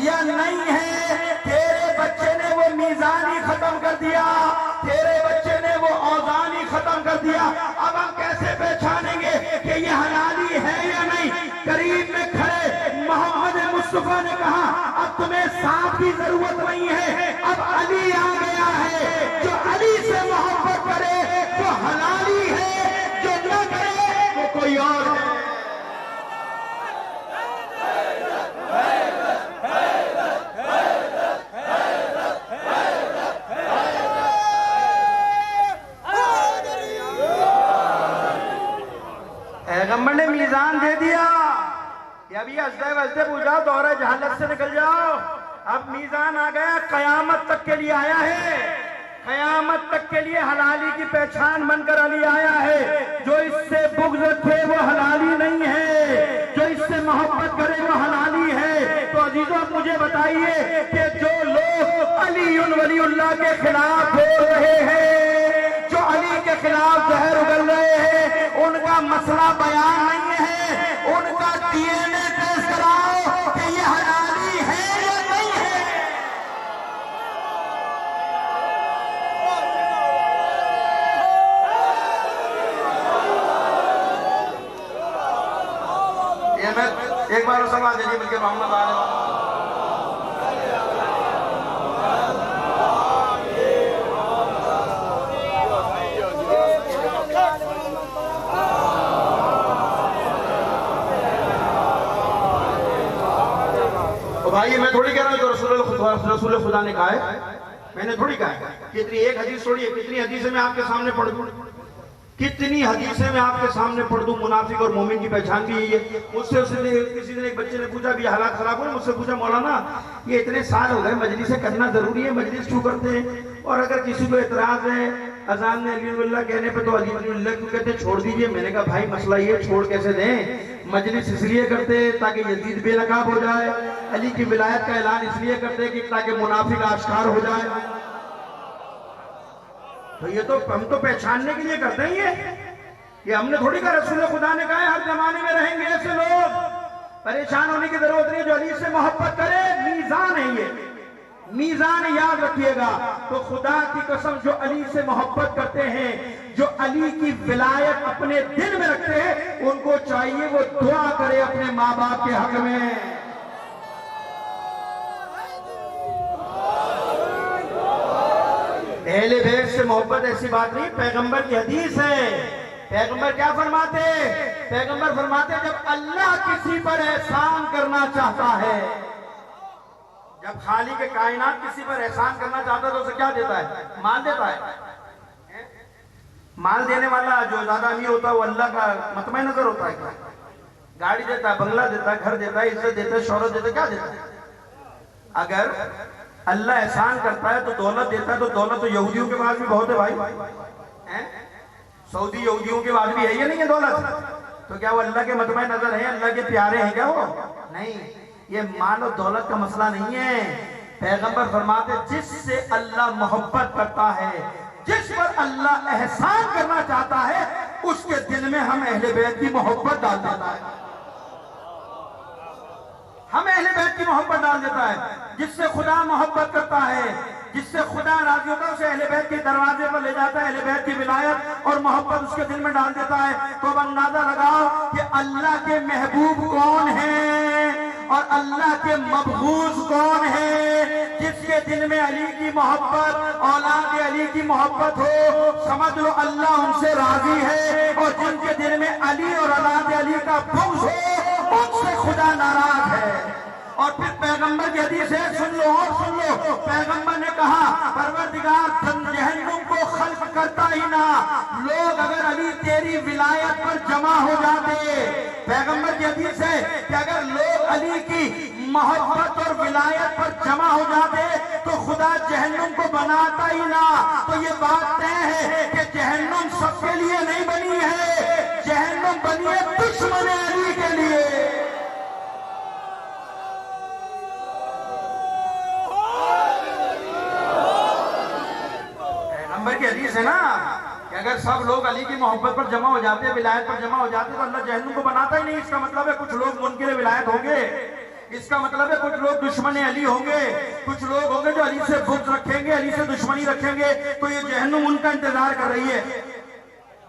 या नहीं है। तेरे बच्चे ने वो मीजान ही खत्म कर दिया, तेरे बच्चे ने वो औजान ही खत्म कर दिया। अब हम कैसे पहचानेंगे कि ये हलाल सहाबा ने कहा अब तुम्हें साथ की जरूरत नहीं है, अब अली आ गया है। जो अली से मोहब्बत करे वो हलाली है, जो न करे वो कोई और है। पैगंबर ने मीज़ान दे दिया कि अभी हंसते वसते पूछा दौरा जहालत से निकल जाओ। अब मीज़ान आ गया, कयामत तक के लिए आया है, कयामत तक के लिए हलाली की पहचान बनकर अली आया है। जो इससे बुग़्ज़ थे वो हलाली नहीं है, जो इससे मोहब्बत करे वो हलाली है। तो अजीजों आप मुझे बताइए कि जो लोग अली वलीउल्लाह के खिलाफ बोल रहे हैं, जो अली के खिलाफ जहर उगल रहे हैं, उनका मसला बयान नहीं है, उनका डीएनए टेस्ट कराओ कि ये हलाली है या नहीं है। ये मैं एक बार सवाल दीजिए बल्कि मोहम्मद आले भाई, मैं थोड़ी कह रहा हूँ जो रसूल खुदा ने कहा है, मैंने थोड़ी कहा है। कितनी एक हदीस थोड़ी है, कितनी हदीसें मैं आपके सामने पढ़ दूं, कितनी हदीसें मैं आपके सामने पढ़ दूं। मुनाफिक और मोमिन की पहचान भी यही है। मुझसे किसी दिन एक बच्चे ने पूछा भी हालात खराब हो, मुझसे पूछा मौलाना ये इतने साल हो गए मजलिसें करना जरूरी है, मजलिस क्यों करते हैं? और अगर किसी को एतराज है अजान में अलीउल्लाह कहने पे तो अलीउल्लाह क्यों कहते छोड़ दीजिए। मैंने कहा भाई मसला ये छोड़ कैसे दें, मजलिस इसलिए करते ताकि यजीद बेनकाब हो जाए, अली की विलायत का ऐलान इसलिए करते कि ताकि मुनाफिक आश्कार हो जाए। तो ये तो हम तो पहचानने के लिए करते हैं। ये हमने थोड़ी कहा, रसूल खुदा ने कहा है हर जमाने में रहेंगे ऐसे लोग, परेशान होने की जरूरत नहीं। जो अली से मोहब्बत करे मीज़ान है, ये मीज़ान याद रखिएगा। तो खुदा की कसम जो अली से मोहब्बत करते हैं, जो अली की विलायत अपने दिल में रखते हैं, उनको चाहिए वो दुआ करे अपने माँ बाप के हक में। अहले बैत से मोहब्बत ऐसी बात नहीं, पैगंबर की हदीस है। पैगंबर क्या फरमाते? पैगंबर फरमाते जब अल्लाह किसी पर एहसान करना चाहता है, जब खाली के कायनात किसी पर एहसान करना चाहता है तो उसे क्या देता है? माल देता है। माल देने वाला जो ज्यादा अमीर होता है वो अल्लाह का मतमे नजर होता है। क्या गाड़ी देता है, बंगला देता है, घर देता है, इज्जत देता है, शोहरत देता है, क्या देता है? अगर अल्लाह एहसान करता है तो दौलत देता है, तो दौलत तो यहूदियों के पास भी बहुत है भाई, सऊदी यहूदियों के पास भी है या नहीं है दौलत? तो क्या वो अल्लाह के मतमे नजर है, अल्लाह के प्यारे हैं क्या वो? नहीं, ये माल और दौलत का मसला नहीं है। पैगंबर फरमाते जिससे अल्लाह मोहब्बत करता है, जिस पर अल्लाह एहसान करना चाहता है, उसके दिल में हम अहले बैत की मोहब्बत डाल देता है, हम अहले बैत की मोहब्बत डाल देता है। जिससे खुदा मोहब्बत करता है, जिससे खुदा राजी होता है, उसे अहले बैत के दरवाजे पर ले जाता है, अहले बैत की विलायत और मोहब्बत उसके दिल में डाल देता है। तो अब अंदाजा लगाओ कि अल्लाह के महबूब कौन है और अल्लाह के मबगूज कौन है। जिसके दिल में अली की मोहब्बत, औलाद अली की मोहब्बत हो, समझ लो अल्लाह उनसे राजी है। और जिनके दिल में अली और औलाद अली का बुग़्ज़ हो, उनसे खुदा नाराज है। और फिर पैगंबर की हदीस है, सुन लो और सुन लो। पैगंबर ने कहा परवरदिगार जहन्नुम को खल्क करता ही ना, लोग अगर अली तेरी विलायत पर जमा हो जाते, पैगंबर की हदीस है कि अगर लोग अली की मोहब्बत और विलायत पर जमा हो जाते तो खुदा जहन्नुम को बनाता ही ना। तो ये बात तय है कि जहन्नुम सबके लिए नहीं बनी है, जहन्नुम बनी है दुश्मन अली के लिए। की हदीस है ना कि अगर सब लोग अली की मोहब्बत पर जमा हो जाते, विलायत पर जमा हो जाते, तो अल्लाह जहन्नुम को बनाता ही नहीं। इसका मतलब है कुछ लोग मुनकिर विलायत होंगे, इसका मतलब है कुछ लोग दुश्मन अली होंगे, कुछ लोग होंगे जो अली से बुग़्ज़ रखेंगे, अली से दुश्मनी रखेंगे। तो ये जहन्नुम उनका इंतजार कर रही है,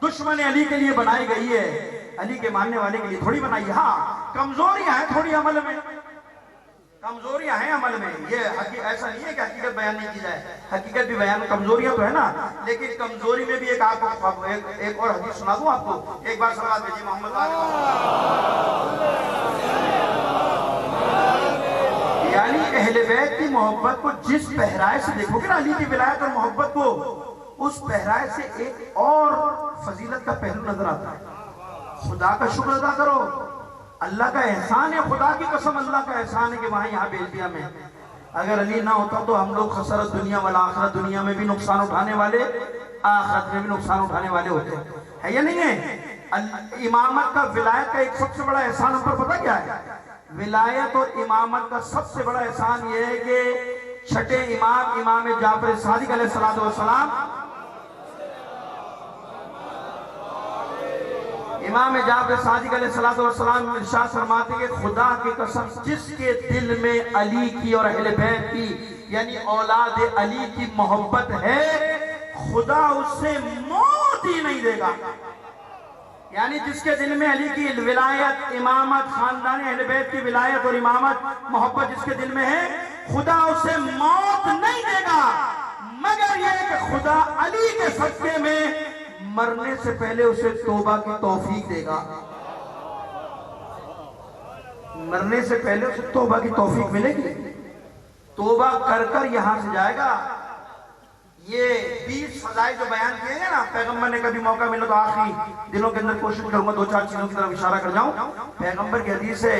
दुश्मन अली के लिए बनाई गई है, अली के मानने वाले के लिए थोड़ी बनाई है। हाँ, कमजोरियां हैं थोड़ी अमल में, कमजोरियां हैं अमल में, ये ऐसा नहीं है कि हकीकत बयान नहीं की जाए, हकीकत भी बयान, कमजोरियां तो है ना, लेकिन कमजोरी में भी एक आपको एक और हदीस सुना दूं आपको। एक बार सलावत भेजिए मोहम्मद वाले। यानी अहले बैत की मोहब्बत को जिस पहराए से देखोगे ना, अली की विलायत और मोहब्बत को, उस पहराए से एक और फजीलत का पहलू नजर आता है। खुदा का शुक्र अदा करो, अल्लाह का एहसान है, खुदा की कसम अल्लाह का एहसान है कि वहां यहाँ बेल्जिया में अगर अली ना होता तो हम लोग खसरत दुनिया वाला आखिरत, दुनिया में भी नुकसान उठाने वाले, आखिरत में भी नुकसान उठाने वाले होते है या नहीं है। इमामत का, विलायत का एक सबसे बड़ा एहसान हम पर पता क्या है? विलायत और इमामत का सबसे बड़ा एहसान यह है कि छठे इमाम, इमाम जाफर सादिक अलैहिस्सलातु वस्सलाम, इमाम जाफर सादिक अलैहिस्सलातु वस्सलाम इरशाद फरमाते कि खुदा की कसम, जिसके दिल में अली की और अहले बैत की यानी औलाद अली की मोहब्बत है, खुदा उससे मौत ही नहीं देगा। यानी जिसके दिल में अली की विलायत, इमामत, खानदान अहले बैत की विलायत और इमामत, मोहब्बत जिसके दिल में है, खुदा उसे मौत नहीं देगा, मगर यह कि खुदा अली के सदके में मरने से पहले उसे तौबा की तौफीक देगा। मरने से पहले उसे तौबा की तौफीक मिलेगी, तौबा कर कर यहां से जाएगा। ये 20 फजाइल जो बयान किए हैं ना, पैगंबर ने कभी मौका मिला तो आखिरी दिनों के अंदर कोशिश करूंगा 2-4 चीजों की तरफ इशारा कर जाऊं। पैगंबर की हदीस है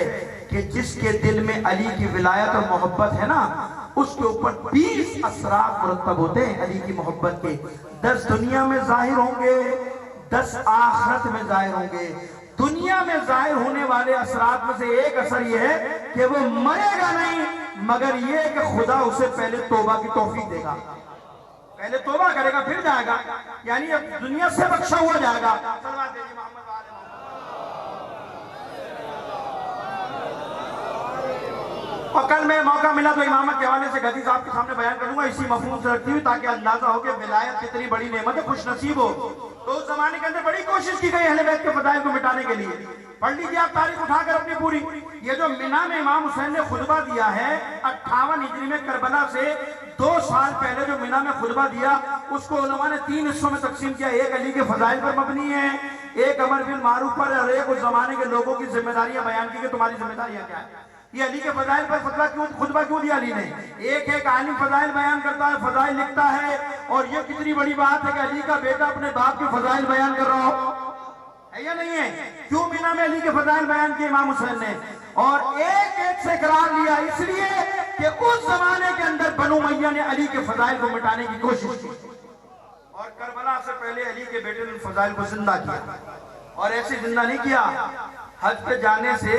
कि जिसके दिल में अली की विलायत और मोहब्बत है ना, उसके ऊपर 20 असरात मुरतब होते हैं अली की मोहब्बत के। 10 दुनिया में जाहिर होंगे, 10 आखिरत में जाहिर होंगे। दुनिया में जाहिर होने वाले असरात में से एक असर यह है कि वो मरेगा नहीं, मगर यह कि खुदा उसे पहले तौबा की तौफीक देगा। पहले तौबा करेगा फिर जाएगा, यानी अब दुनिया से बख्शा हुआ जाएगा। और कल मैं मौका मिला तो इमामत के हवाले से गदी साहब के सामने बयान करूंगा इसी मफहूम से रखती हुई, ताकि अंदाजा हो कि विलायत कितनी बड़ी नेमत है, खुश नसीब हो। तो उस जमाने के अंदर बड़ी कोशिश की गई अहले बैत के फदाइल को मिटाने के लिए। पढ़ लीजिए आप तारीख उठाकर अपनी पूरी। ये जो मिना में इमाम हुसैन ने खुतबा दिया है 58 हिजरी में, करबला से 2 साल पहले जो मिना में खुतबा दिया, उसको उलमा ने 3 हिस्सों में तकसीम किया। एक अली के फजाइल पर मबनी है, एक अमर बिल मारूफ पर, और एक उस जमाने के लोगों की जिम्मेदारियां बयान की कि तुम्हारी जिम्मेदारियां क्या है। ये अली के फजाइल पर फतवा क्यों, खुतबा क्यों दिया अली ने? एक आलिम फजाइल बयान करता है, फजाइल लिखता है, और ये कितनी बड़ी बात है कि अली का बेटा अपने बाप के फजाइल बयान कर रहा हो, है या नहीं है? क्यों मीना में अली के फजाइल बयान किए इमाम हुसैन ने? और एक से करार लिया, इसलिए कि उस जमाने के अंदर बनु उमय्या ने अली के फजाइल को मिटाने की कोशिश की, और करबला से पहले अली के बेटे ने फजाइल को जिंदा किया। और ऐसे जिंदा नहीं किया, हज पे जाने से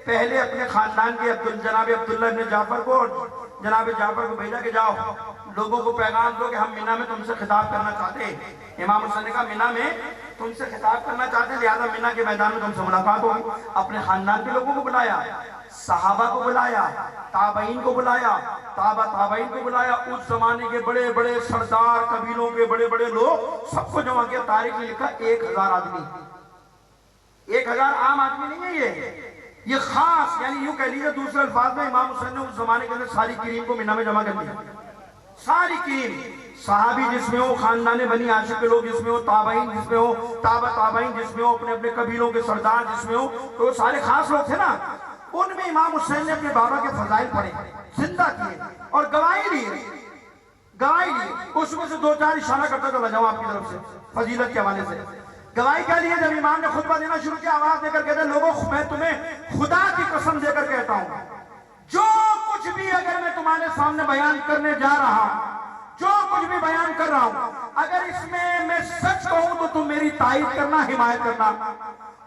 पहले अपने खानदान के जनाब अब्दुल्ला इब्न जाफर को और जनाब जाफर को भेजा कि जाओ लोगों को पैगाम दो कि हम मिना में तुमसे खिताब करना चाहते हैं। इमाम हुसैन ने कहा मिना में तुमसे खिताब करना चाहते हैं, लिहाजा मिना के मैदान में तुमसे मुलाकात होगी। अपने खानदान के लोगों को बुलाया, सहाबा को बुलाया, ताबईन को बुलाया, ताबईन को बुलाया, उस जमाने के बड़े बड़े सरदार, कबीलों के बड़े बड़े लोग, सबको जमा किया। तारीख में लिखा 1000 आदमी। 1000 आम आदमी नहीं है ये खास, यानी यूं कह लीजिए दूसरे अल्फाज में इमाम हुसैन ने उस जमाने के अंदर सारी करीम को मिना में जमा कर दिया। सारी करीम, सहाबी जिसमें हो, खानदान बनी आशिक के लोग जिसमें हो, ताबईन जिसमें हो, ताबईन जिसमें हो, अपने अपने कबीलों के सरदार जिसमें हो, तो सारे खास लोग थे ना। उनमें इमाम हुसैन ने अपने बाबा के फजाइल पढ़े, जिंदा किए और गवाही ली। उसमें से 2-4 इशारा करता चला जाऊं आपकी तरफ से फजीलत के हवाले से। गवाही क्या लिए? जब इमाम ने खुतबा देना शुरू किया, आवाज देकर कहते लोगों, मैं तुम्हें खुदा की कसम देकर कहता हूं, जो कुछ भी अगर मैं तुम्हारे सामने बयान करने जा रहा हूं, जो कुछ भी बयान कर रहा हूं, अगर इसमें मैं सच कहूं तो तुम मेरी तारीफ करना, हिमायत करना,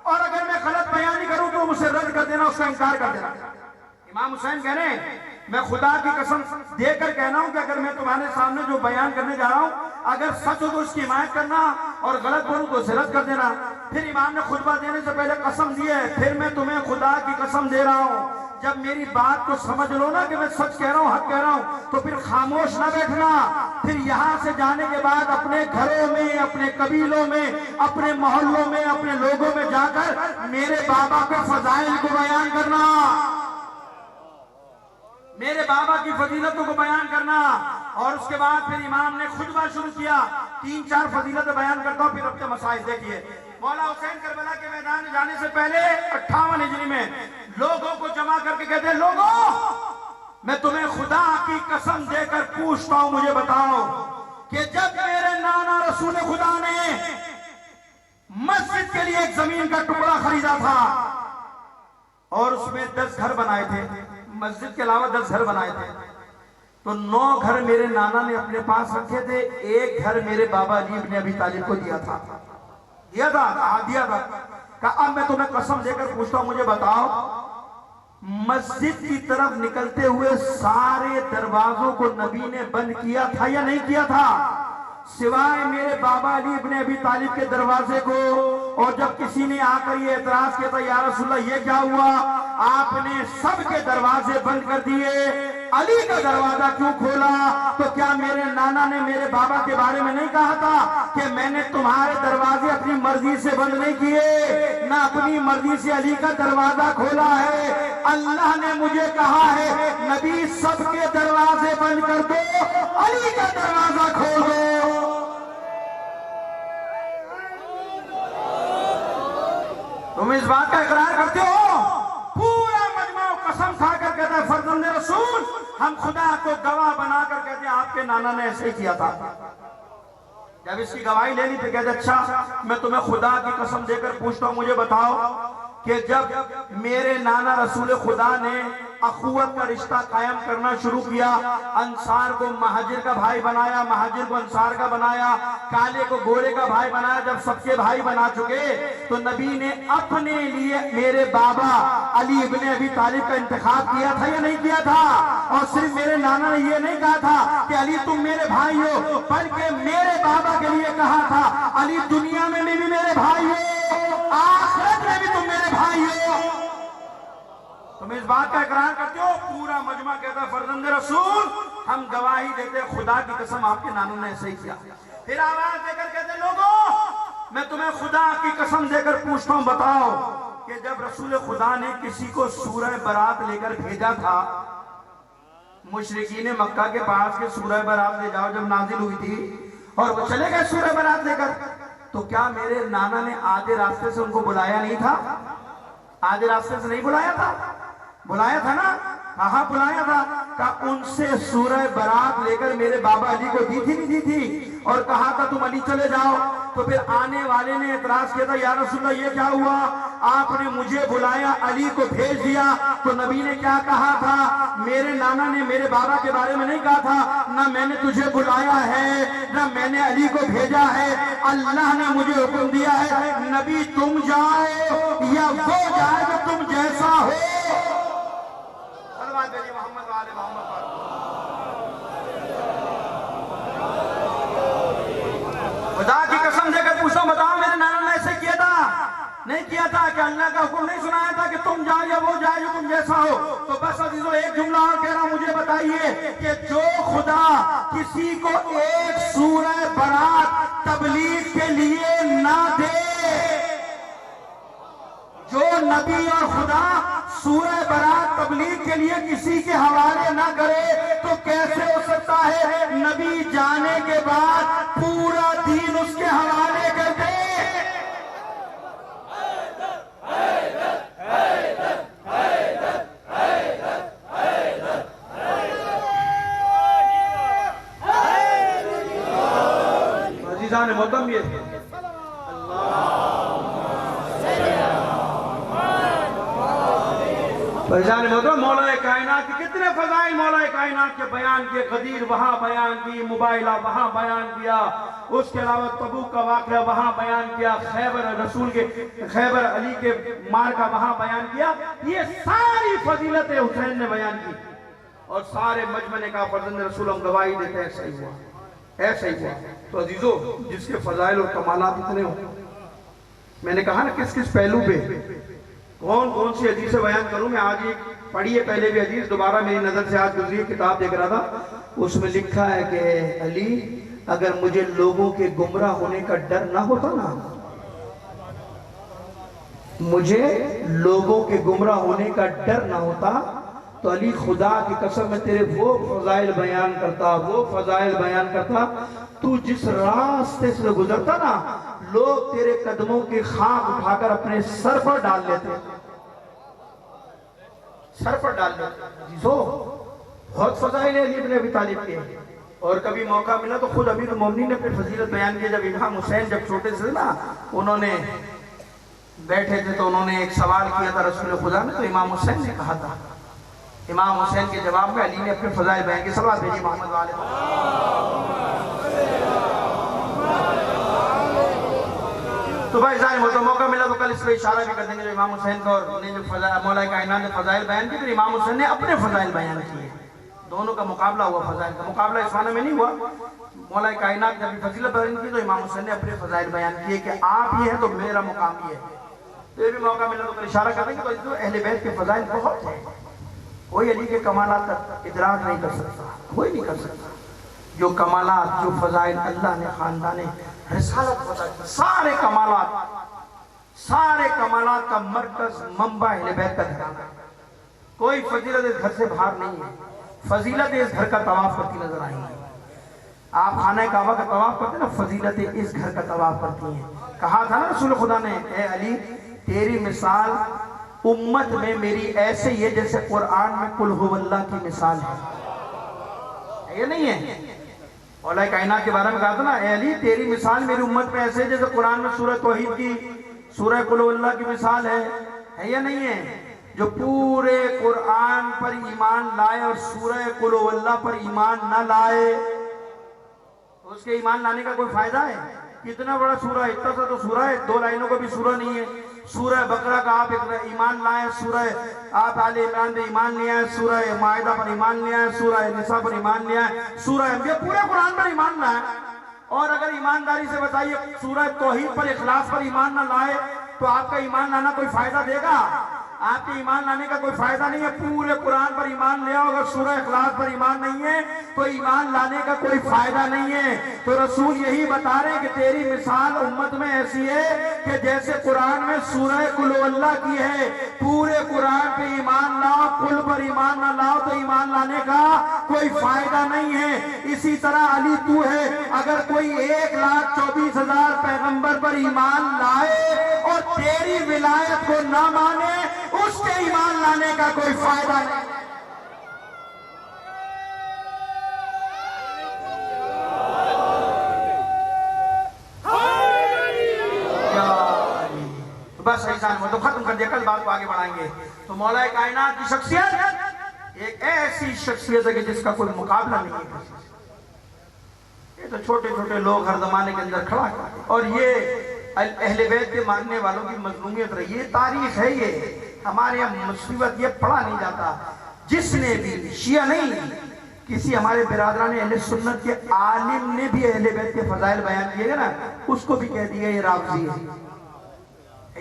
और अगर मैं गलत बयान करूं तो मुझे रद्द कर देना, उसका इनकार कर देना। इमाम हुसैन कह रहे हैं मैं खुदा की कसम देकर कह रहा हूं कि अगर मैं तुम्हारे सामने जो बयान करने जा रहा हूं, अगर सच हो तो उसकी हिमायत करना, और गलत बोलूं तो उसे रद्द कर देना। फिर इमाम ने खुतबा देने से पहले कसम दी है, फिर मैं तुम्हें खुदा की कसम दे रहा हूं, जब मेरी बात को समझ लो ना कि मैं सच कह रहा हूं, हक कह रहा हूं, तो फिर खामोश ना बैठना। फिर यहां से जाने के बाद अपने घरों में, अपने कबीलों में, अपने मोहल्लों में, अपने लोगों में जाकर मेरे बाबा के फजाइल को बयान करना। मेरे बाबा की फजीलतों को बयान करना। और उसके बाद फिर इमाम ने खुतबा शुरू किया, 3-4 फजीलतें बयान करता हूं, फिर अपने मसाइल देखिए। मौला हुसैन करबला के मैदान में जाने से पहले 58 हिजरी में लोगों को जमा करके कहते हैं, लोगों मैं तुम्हें खुदा की कसम देकर पूछता हूं, मुझे बताओ कि जब मेरे नाना रसूल खुदा ने मस्जिद के लिए एक जमीन का टुकड़ा खरीदा था और उसमें 10 घर बनाए थे, मस्जिद के अलावा 10 घर बनाए थे, तो 9 घर मेरे नाना ने अपने पास रखे थे, एक घर मेरे बाबा अली इब्ने अबी तालिब को दिया था। दिया था? दिया था। कहा अब मैं तुम्हें कसम देकर पूछता हूं, मुझे बताओ मस्जिद की तरफ निकलते हुए सारे दरवाजों को नबी ने बंद किया था या नहीं किया था, सिवाय मेरे बाबा अली इब्ने अबी तालिब के दरवाजे को। और जब किसी ने आकर ये एतराज किया था, या रसूलल्लाह ये क्या हुआ, आपने सबके दरवाजे बंद कर दिए, अली का दरवाजा क्यों खोला? तो क्या मेरे नाना ने मेरे बाबा के बारे में नहीं कहा था कि मैंने तुम्हारे दरवाजे अपनी मर्जी से बंद नहीं किए, ना अपनी मर्जी से अली का दरवाजा खोला है। अल्लाह ने मुझे कहा है, नबी सबके दरवाजे बंद कर दो, अली का दरवाजा खोल दो। तुम इस बात का इकरार करते हो? पूरा मजमा कसम खाकर कहता है, फर्जंद रसूल हम खुदा को गवाह बनाकर कहते हैं आपके नाना ने ऐसे ही किया था। जब इसकी गवाही ले ली तो कहते अच्छा मैं तुम्हें खुदा की कसम देकर पूछता हूं, मुझे बताओ कि जब मेरे नाना रसूल खुदा ने अखुवत का रिश्ता कायम करना शुरू किया, अंसार को महाजिर का भाई बनाया, महाजिर को अंसार का बनाया, काले को गोरे का भाई बनाया, जब सबके भाई बना चुके तो नबी ने अपने लिए मेरे बाबा अली इब्ने अबी तालिब का इंतखाब किया था या नहीं किया था? और सिर्फ मेरे नाना ने यह नहीं कहा था कि अली तुम मेरे भाई हो, बल्कि मेरे बाबा के लिए कहा था अली दुनिया में भी मेरे भाई हो, आखिरत में भी तुम मेरे भाई हो। तुम इस बात का इकरार करते हो? पूरा मजमा कहता है फर्जंद रसूल हम गवाही देते, खुदा की कसम आपके नानों ने ऐसे ही किया। फिर आवाज देकर कहते लोगों मैं तुम्हें खुदा की कसम देकर पूछता हूं, बताओ कि जब रसूल खुदा ने किसी को सूरह बरात लेकर भेजा था, मुशरिकीन मक्का के पास के सूरह बरात ले जाओ जब नाजिल हुई थी और वो चले गए सूरह बरात लेकर, तो क्या मेरे नाना ने आधे रास्ते से उनको बुलाया नहीं था? आधे रास्ते से नहीं बुलाया था? बुलाया था ना? कहा बुलाया था? कहा उनसे सूरह बरात लेकर मेरे बाबा अली को दी थी नहीं दी थी? और कहा था तुम अली चले जाओ। तो फिर आने वाले ने एतराज किया था, या रसूलल्लाह ये क्या हुआ, आपने मुझे बुलाया अली को भेज दिया। तो नबी ने क्या कहा था, मेरे नाना ने मेरे बाबा के बारे में नहीं कहा था ना मैंने तुझे बुलाया है ना मैंने अली को भेजा है, अल्लाह ने मुझे हुक्म दिया है नबी तुम जाओ या वो जाए जो तुम जैसा हो। मोहम्मद वाले मोहम्मद खुदा की कसम देकर पूछो, बताओ मेरे नाना ने ऐसे किया था नहीं किया था? कि अल्लाह का हुक्म नहीं सुनाया था कि तुम जाओ या वो जाए जो तुम जैसा हो? तो बस अजीजों एक जुमला और कह रहा हूं, मुझे बताइए कि जो खुदा किसी को एक सूरह बरात तबलीग के लिए ना दे, जो नबी और खुदा सूरह बरात तबलीग के लिए किसी के हवाले ना करे, तो कैसे हो सकता है नबी जाने के बाद पूरा दीन उसके हवाले कर दे? अजीजान मोहतरम ये फैजान मोहतरम मौला कायनात के कितने फजाइल मौला कायनात के बयान किए, गदीर वहां बयान की, मुबाइला वहां बयान किया, उसके अलावा तबूक का वाकया वहां बयान किया, खैबर रसूल के खैबर अली के मार का वहां बयान किया। ये सारी फजीलतें हुसैन ने बयान की और सारे मजमे ने कहा फर्जंद रसूल हम गवाही देते हैं ऐसा ही हुआ, ऐसा ही हुआ। तो अजीजों जिसके फजाइल और कमालात इतने हो, मैंने कहा ना किस किस पहलू पे कौन कौन सी हदीस से बयान करूं मैं। आज एक पढ़ी है पहले भी हदीस, दोबारा मेरी नजर से आज गुजरी किताब देख रहा था, उसमें लिखा है कि अली अगर मुझे लोगों के गुमराह होने का डर ना होता ना, मुझे लोगों के गुमराह होने का डर ना होता तो अली खुदा की कसम में तेरे वो फजाइल बयान करता, तू जिस रास्ते से गुजरता ना, लोग तेरे कदमों की खाक उठाकर अपने सर पर डाल लेते। तो बहुत फजाइल है अली इब्न अबी तालिब के। और कभी मौका मिला तो खुद अमीरुल मोमिनीन ने अपनी फजीलत बयान किया। जब इमाम हुसैन जब छोटे से ना, उन्होंने बैठे थे तो उन्होंने एक सवाल किया था रसूल खुदा ने, तो इमाम हुसैन ने कहा था, इमाम हुसैन के जवाब में अली ने अपने फजाइल बयान किए। सलावत भेजिए मोहम्मद वाले। तो भाई जाहिर हो तो मौका मिला तो कल इस पर इशारा भी कर देंगे। जो इमाम हुसैन का और ने जो मौला कायनात ने फजाइल बयान किए, फिर इमाम हुसैन ने अपने फजाइल बयान किए। दोनों का मुकाबला हुआ, फजाइल का मुकाबला इस माने में नहीं हुआ। मौला कायनात ने अपनी फजीलत बयान की तो इमाम हुसैन ने अपने फजाइल बयान किए कि आप ये है तो मेरा मुकाम ये है। तो ये भी मौका मिला तो कल इशारा कर देंगे। तो अहले बैत के फजाइल बहुत है, कोई अली के कमालात तक इदराक नहीं कर सकता, कोई नहीं कर सकता। जो कमालात, जो फजाइल अल्लाह ने खानदाने रिसालत बताई, सारे कमालात का मरकज मंबा अहले बैत का घराना। कोई फजीलत इस घर से बाहर नहीं है। फजीलत इस घर का तवाफ करती नजर आएंगी। आप खाना काबा का तवाफ करते ना, फजीलत इस घर का तवाफ करती हैं। कहा था ना रसूल खुदा ने, ए अली तेरी मिसाल उम्मत में मेरी ऐसे ही है जैसे कुरान में कुल हुवल्लाह की मिसाल है। ये नहीं है मौला कायनात के बारे में कहा था ना, ए अली तेरी मिसाल मेरी उम्मत में ऐसे है जैसे कुरान में सूरह तौहीद की, सूरह कुल हुवल्लाह की मिसाल है या नहीं है? जो पूरे कुरान पर ईमान लाए और सूरह कुल हुवल्लाह पर ईमान न लाए, तो उसके ईमान लाने का कोई फायदा है? कितना बड़ा सूरह है, इतना सा तो सूरह है, 2 लाइनों का भी सूरह नहीं है। सूरह बकरा का आप ईमान लाए, सूरह आप आले इमरान पे ईमान लिया है, सूरह माइदा पर ईमान लिया है, सूरह निसा पर ईमान लिया है, सूरह अंबिया, पूरे कुरान पर ईमान लाए। और अगर ईमानदारी से बताइए सूरह तौहीद पर, इखलास पर ईमान ना लाए तो आपका ईमान लाना कोई फायदा देगा? आपके ईमान लाने का कोई फायदा नहीं है। पूरे कुरान पर ईमान ले आओ, अगर सूरह इखलास पर ईमान नहीं है तो ईमान लाने का कोई फायदा नहीं है। तो रसूल यही बता रहे हैं कि तेरी मिसाल उम्मत में ऐसी है कि जैसे कुरान में सूरह कुल हुवल्लाह की है, पूरे कुरान पे ईमान लाओ, कुल पर ईमान ना लाओ तो ईमान लाने का कोई फायदा नहीं है। इसी तरह अली तू है, अगर कोई 1,24,000 पैगंबर पर ईमान लाए और तेरी विलायत को ना माने, उसके ईमान लाने का कोई फायदा नहीं। तो बस ऐसा तो खत्म कर दिया, कल बात को आगे बढ़ाएंगे। तो मौला कायनात की शख्सियत एक ऐसी शख्सियत है कि जिसका कोई मुकाबला नहीं है। ये तो छोटे छोटे लोग हर जमाने के अंदर खड़ा करते, और ये अहले बैत के मानने वालों की मजलूमियत रही है, तारीख है। ये हमारे यहाँ मुसीबत ये पढ़ा नहीं जाता। जिसने भी शिया नहीं, किसी हमारे बिरादरान अहले सुन्नत के आलिम ने भी अहले बैत के फजाइल बयान किए ना, उसको भी कह दिया ये रावजी है।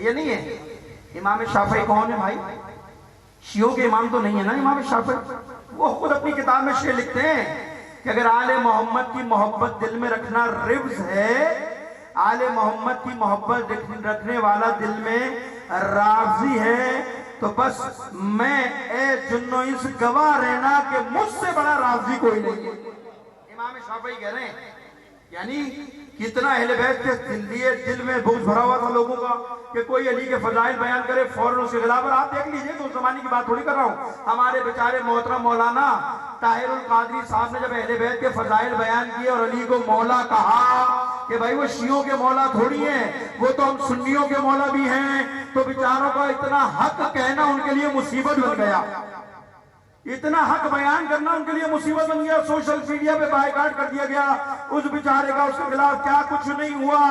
ये नहीं है। इमाम शाफई कौन है भाई? शियों के इमाम तो नहीं है ना इमाम शाफई। वो खुद अपनी किताब में शेर लिखते हैं कि अगर आले मोहम्मद की मोहब्बत दिल में रखना रिव्ज है, आले मोहम्मद की मोहब्बत रखने वाला दिल में राजी है, तो बस मैं ए जुन्नो इस गवाह रहना कि मुझसे बड़ा राजी कोई नहीं है। इमाम शाफई कह रहे हैं, यानी कितना अहले बैत के दिल में बोझ भरा हुआ था लोगों का कि कोई अली के फजाइल बयान करे फौरन उसके खिलाफ। और आप देख लीजिए, तो उस जमाने की बात थोड़ी कर रहा हूँ, हमारे बेचारे मोहतरम मौलाना ताहिरुल कादरी साहब ने जब अहले बैत के फजाइल बयान किए और अली को मौला कहा कि भाई वो शियों के मौला थोड़ी है, वो तो हम सुन्नियों के मौला भी हैं, तो बेचारों का इतना हक कहना उनके लिए मुसीबत बन गया, इतना हक बयान करना उनके लिए मुसीबत बन गया। सोशल मीडिया पे बायकॉट कर दिया गया उस बेचारे का, उसके खिलाफ क्या कुछ नहीं हुआ।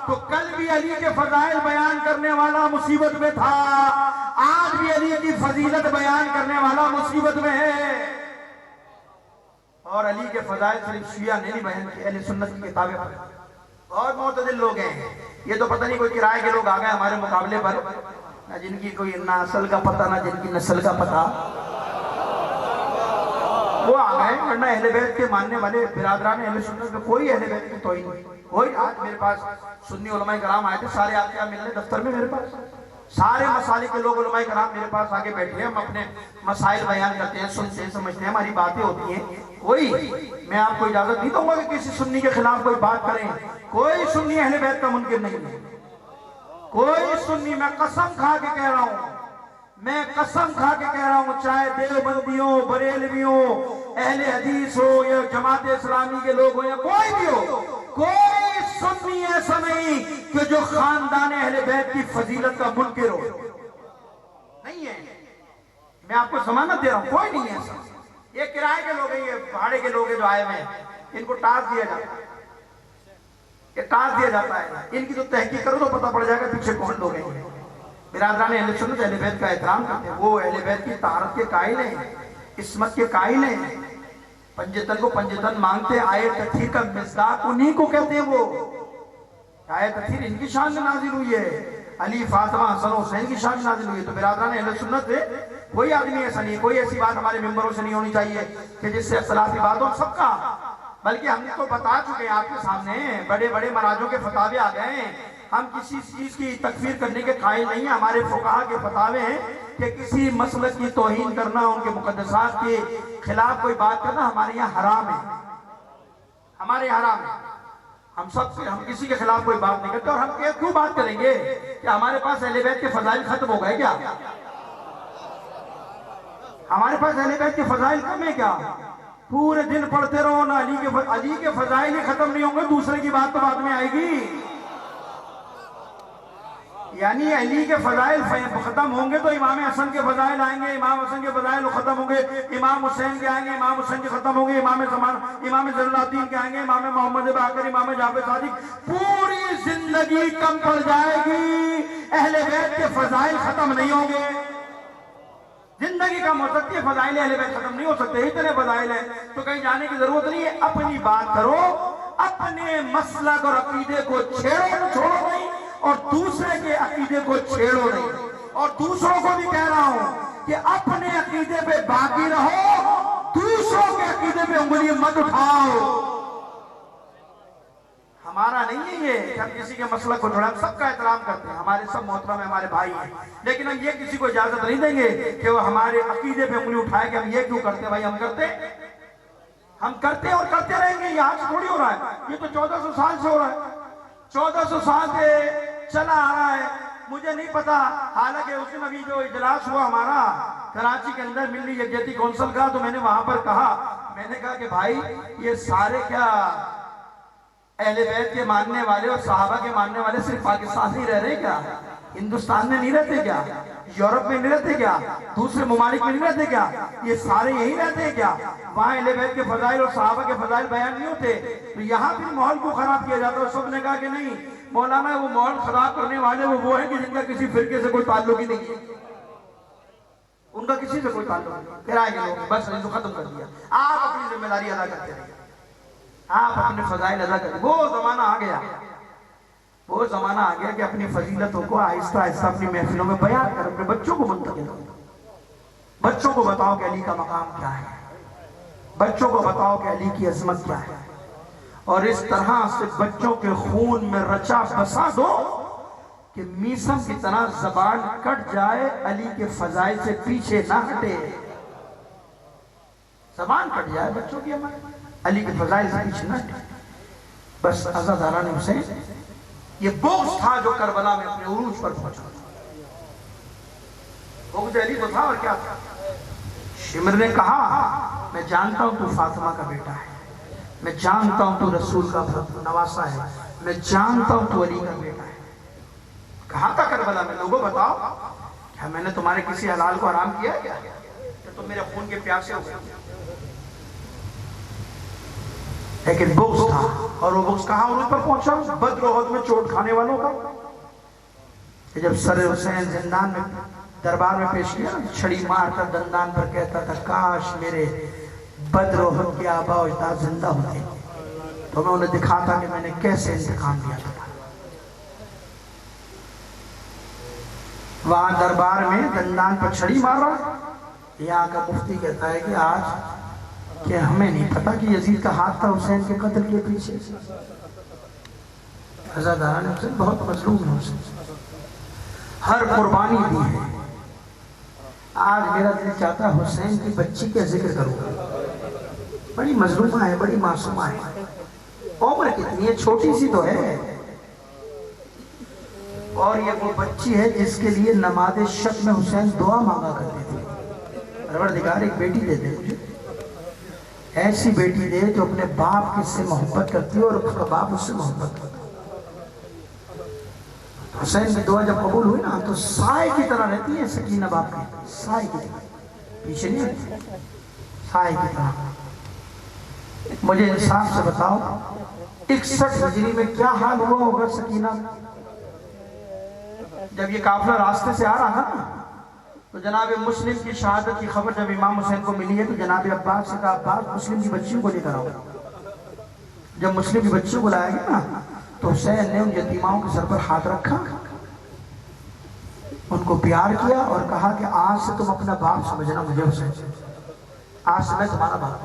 तो कल भी अली के फजाइल बयान करने वाला मुसीबत में था, आज भी अली की फजीलत बयान करने वाला मुसीबत में है। और अली के फजाइल सिर्फ शिया ने नहीं बयान किए, अहले सुन्नत की किताबें बहुत मोतदिल लोग हैं। ये तो पता नहीं कोई किराए के लोग आ गए हमारे मुकाबले पर, ना जिनकी कोई ना असल का पता ना जिनकी नस्ल का पता, वो आ गए। वरना अहले बैत के मानने वाले बिरादरान अहले सुन्नत में कोई अहले बैत की तौहीन नहीं। कोई आज मेरे पास सुन्नी उलमाए कराम आए थे, सारे आके मिलने दफ्तर में मेरे पास, सारे मसाले के लोग उलमाए कराम मेरे पास आके बैठे हैं, हम अपने मसाइल बयान करते हैं, सुनते हैं, समझते हैं, हमारी बातें होती हैं। कोई मैं आपको इजाजत नहीं दूंगा कि किसी सुन्नी के खिलाफ कोई बात करें। कोई सुन्नी अहले बैत का मुनकिर नहीं है, कोई सुन्नी, मैं कसम खा के कह रहा हूं, मैं कसम खा के कह रहा हूं, चाहे देवबंदियों, बरेलवियों, अहले हदीस हो या जमात इस्लामी के लोग हो या कोई भी हो, कोई सुन्नी ऐसा नहीं कि जो खानदान अहले बैत की फजीलत का मुनकिर हो, नहीं है। मैं आपको जमानत दे रहा हूं, कोई नहीं है ऐसा। ये किराए के लोग हैं, ये भाड़े के लोग हैं जो आए हुए हैं, इनको टास्क दिया जाता है, ये टास्क दिया जाता है। इनकी तो तहकीक करो तो पता पड़ जाएगा पीछे कौन लोग हैं। बिरादरान अहले सुन्नत अहले बैत का एहतराम करते हैं, वो अहले बैत की तारत के कायल हैं, इस्मत के कायल हैं, पंजतन को पंजतन मांगते। आए तथीर का मिज़दाक उन्हीं को कहते हैं। वो आए तथीर इनकी शान में नाजिल हुई है, अली फातिमा हसन हुसैन की शान में नाजिल हुई है। तो बिरादरान अहले सुन्नत से कोई आदमी ऐसा नहीं, कोई ऐसी बात हमारे मेंबरों से नहीं होनी चाहिए कि जिससे अख्तिलाफी बात हो सबका। बल्कि हम तो बता चुके हैं आपके सामने, बड़े बड़े मराजों के फतावे आ गए हैं। हम किसी चीज की तकफीर करने के कायल नहीं है। हमारे फुकाहा के फतावे हैं कि किसी मसलक की तौहीन करना, उनके मुकद्दसात के खिलाफ कोई बात करना हमारे यहाँ हराम है, हमारे यहाँ हराम है। हम किसी के खिलाफ कोई बात नहीं करते। और हम क्यों बात करेंगे कि हमारे पास अहले बैत के फजाइल खत्म हो गए क्या? हमारे पास अहले बैत के फजाइल कम है क्या? पूरे दिन पढ़ते रहो ना, अली के फजाइल ही खत्म नहीं होंगे, दूसरे की बात तो बाद में आएगी। यानी अली के फजाइल खत्म होंगे तो इमाम हसन के फजाइल आएंगे, इमाम हसन के फजाइल खत्म होंगे, इमाम हुसैन के आएंगे, इमाम हुसैन के खत्म होंगे, इमाम ज़ैनुलआबिदीन के आएंगे, इमाम मोहम्मद बाक़र, इमाम जाफ़र सादिक। पूरी जिंदगी कम पड़ जाएगी, अहले बैत के फजाइल खत्म नहीं होंगे। जिंदगी कम हो सकती है, फजाइल अहले बैत खत्म नहीं हो सकते। इतने फजाइल है तो कहीं जाने की जरूरत नहीं है। अपनी बात करो, अपने मसलक और अकीदे को छोड़ो नहीं, और दूसरे के अकीदे को छेड़ो नहीं। और दूसरों को भी कह रहा हूं कि अपने अकीदे पे बाकी रहो, दूसरों के अकीदे पे उंगली मत उठाओ। हमारा नहीं है ये कि हम किसी के मसलक को छोड़ा, हम सबका एहतराम करते हैं, हमारे सब मोहतरम है, हमारे भाई हैं। लेकिन हम ये किसी को इजाजत नहीं देंगे कि वो हमारे अकीदे पे उंगली उठाए कि हम ये क्यों करते हैं। भाई हम करते और करते रहेंगे। ये आज थोड़ी हो रहा है, ये तो 1400 साल से हो रहा है, 1400 साल से चला आ रहा है। मुझे नहीं पता, हालांकि उस दिन अभी जो इजलास हुआ हमारा कराची के अंदर मिल्ली यकजहती कौंसिल का, तो मैंने वहां पर कहा कि भाई ये सारे क्या अहले बैत के मानने वाले और सहाबा के मानने वाले सिर्फ पाकिस्तान ही रह रहे क्या? हिंदुस्तान में नहीं रहते क्या? यूरोप में नहीं रहते क्या? दूसरे ममालिक में नहीं रहते क्या? ये सारे यही रहते हैं क्या? वहाँ अहले बैत के फजाइल और सहाबा के फजाइल बयान नहीं होते? तो यहाँ भी माहौल को खराब किया जाता है। सबने कहा कि नहीं मौलाना, वो माहौल खराब करने वाले वो है कि जिनका किसी फिरके से कोई ताल्लुक ही नहीं है, उनका किसी से कोई ताल्लुक नहीं। किराए के लोग बस इनको खत्म कर दिया। आप अपनी जिम्मेदारी अदा करते रहिए, आप अपने फजाइल अदा करें। वो जमाना आ गया कि अपनी फजीलतों को आहिस्ता आहिस्ता अपनी महफिलों में बयान कर, अपने बच्चों को मुंतकिल करो। बच्चों को बताओ कि अली का मकाम क्या है, बच्चों को बताओ कि अली की अजमत क्या है, और इस तरह से बच्चों के खून में रचा बसा दो कि मीसम की तरह जबान कट जाए, अली के फजाइल से पीछे ना हटे। जबान कट जाए बच्चों की, हमारे अली के फजाइल से पीछे ना हटे। बस अज़ादारान हुसैन, ये बोझ था जो करबला में अपने उरूज पर पहुंचा। बोझ अली को था और क्या था? शिमर ने कहा मैं जानता हूं तू फातिमा का बेटा है, मैं जानता हूं तू रसूल का नवासा है, मैं जानता हूं तू अली का बेटा है। कहा था करबला में, लोगों बताओ क्या मैंने तुम्हारे किसी हलाल को हराम किया क्या? तुम मेरे खून के प्यासे हो गए। लेकिन बुग़्ज़ था, और वो बुग़्ज़ कहां उन पर पहुंचा? बद्र ओहद में चोट खाने वालों का। जब सर हुसैन जिंदान में दरबार में पेश किया, छड़ी मारकर दंदान पर कहता था काश मेरे बद्र ओहद के आबा और अजदाद जिंदा होते तो मैं उन्हें दिखाता कि मैंने कैसे इंतकाम लिया था। वहां दरबार में दंदान पर छड़ी मार रहा, यहाँ का मुफ्ती कहता है कि आज कि हमें नहीं पता कि यजीद का हाथ था हुसैन के कत्ल के पीछे। अज़ादारान हुसैन बहुत मजलूम है हुसैन। हर कुर्बानी दी है। आज मेरा दिल चाहता है हुसैन की बच्ची का जिक्र करूं। बड़ी मजलूमा है, बड़ी मासूमा है, उम्र कितनी है, छोटी सी तो है, और ये वो बच्ची है जिसके लिए नमाज़े शब में हुसैन दुआ मांगा करते थे, परवरदिगार एक बेटी दे दे मुझे, ऐसी बेटी दे जो अपने बाप किससे मोहब्बत करती है और उसका बाप उससे मोहब्बत करता है। हुसैन की दुआ जब कबूल हुई ना तो साए की तरह रहती है सकीना, बाप की साए की तरह, पीछे नहीं रहती, साए की तरह। मुझे इंसाफ से बताओ 61 हिजरी में क्या हाल हुआ होगा सकीना जब ये काफिला रास्ते से आ रहा था ना, तो जनाब मुस्लिम की शहादत की खबर जब इमाम हुसैन को मिली है तो जनाब अब्बास से कहा, अब्बास मुस्लिम की बच्चियों को लेकर आओ। जब मुस्लिम की बच्चियों को लाया गया ना तो हुसैन ने उन यतीमाओं के सर पर हाथ रखा, उनको प्यार किया और कहा कि आज से तुम अपना बाप समझना मुझे हुसैन, आज से मैं तुम्हारा बाप।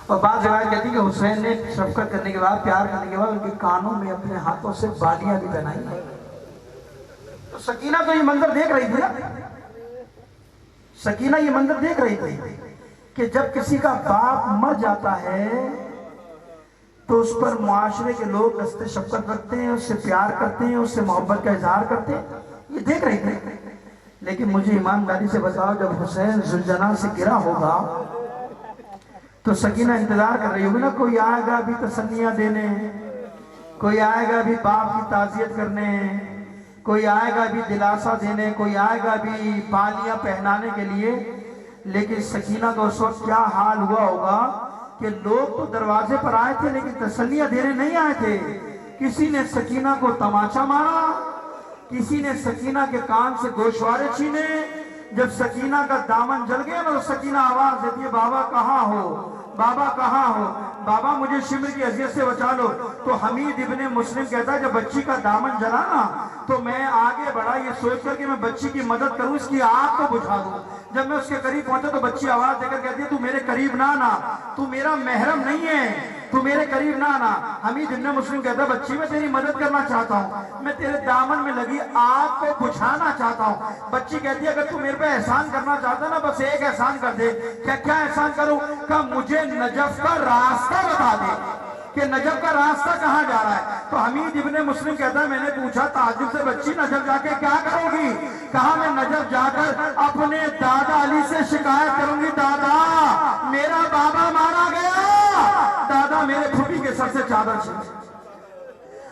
और बात रिवायत कहती है कि हुसैन ने शफकत करने के बाद, प्यार करने के बाद उनके कानों में अपने हाथों से बालियां भी पहनाई। तो सकीना तो ये मंजर देख रही थी ना, सकीना ये मंजर देख रही थी कि जब किसी का बाप मर जाता है तो उस पर मुआशरे के लोग दस्ते शफकत रखते हैं, उससे प्यार करते हैं, उससे मोहब्बत का इजहार करते हैं, ये देख रही थी। लेकिन मुझे ईमानदारी से बताओ, जब हुसैन जुलजना से गिरा होगा तो सकीना इंतजार कर रही होगी ना, कोई आएगा अभी तसल्लियां देने, कोई आएगा अभी बाप की ताजियत करने, कोई आएगा अभी दिलासा देने, कोई आएगा अभी पालियां पहनाने के लिए। लेकिन सकीना का उस वक्त क्या हाल हुआ होगा कि लोग तो दरवाजे पर आए थे लेकिन तसल्लियां देने नहीं आए थे। किसी ने सकीना को तमाचा मारा, किसी ने सकीना के कान से गोशवारे छीने। जब सकीना का दामन जल गया ना तो सकीना आवाज देती है, बाबा कहाँ हो, बाबा कहाँ हो, बाबा मुझे शिमर की अजियत से बचा लो। तो हमीद इब्ने मुस्लिम कहता है जब बच्ची का दामन जला ना तो मैं आगे बढ़ा ये सोच कर कि मैं बच्ची की मदद करूं, इसकी आग को बुझा दूं। जब मैं उसके करीब पहुंचा तो बच्ची आवाज देकर कहती है, तू मेरे करीब ना आना, तू मेरा महरम नहीं है, तू मेरे करीब ना आना। हमीद इब्ने मुस्लिम कहता है, बच्ची मैं तेरी मदद करना चाहता हूँ, मैं तेरे दामन में लगी आग को बुझाना चाहता हूँ। बच्ची कहती है, अगर तू मेरे पे एहसान करना चाहता है ना बस एक एहसान कर दे। क्या क्या एहसान करूं? क्या मुझे नजफ का रास्ता बता दे कि नजफ का रास्ता कहाँ जा रहा है। तो हमीद इब्ने मुस्लिम कहता है, मैंने पूछा ताजुब से, बच्ची नजफ जाके क्या करोगी? कहा मैं नजफ जाकर अपने दादा अली से शिकायत करूंगी, दादा मेरा बाबा मारा गया, दादा मेरे फूफी के सर से चादर छीन।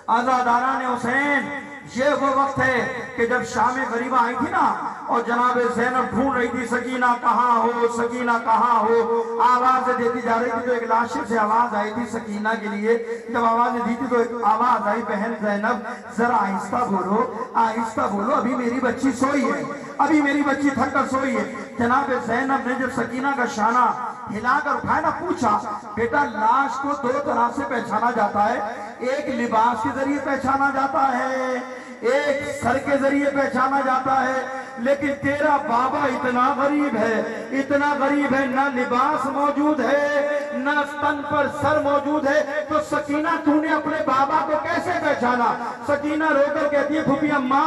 आजादारा ने हुसैन, ये वो वक्त है कि जब शाम गरीबा आई थी ना और जनाब ज़ैनब ढूंढ रही थी सकीना कहाँ हो, सकीना कहाँ हो, आवाज देती जा रही थी तो एक लाशिर से आवाज आई थी सकीना के लिए। जब आवाज दी थी तो एक आवाज आई, बहन ज़ैनब जरा आहिस्ता बोलो, आहिस्ता बोलो, अभी मेरी बच्ची सोई है, अभी मेरी बच्ची थक कर सोई है। जनाब ज़ैनब ने जब सकीना का शाना हिलाकर उठाया ना, पूछा बेटा लाश को दो तरह से पहचाना जाता है, एक लिबास के जरिए पहचाना जाता है, एक सर के जरिए पहचाना जाता है, लेकिन तेरा बाबा इतना गरीब है, इतना गरीब है, ना लिबास मौजूद है ना स्तन पर सर मौजूद है, तो सकीना तूने अपने बाबा को कैसे पहचाना? सकीना रोकर कहती है, फूफी अम्मा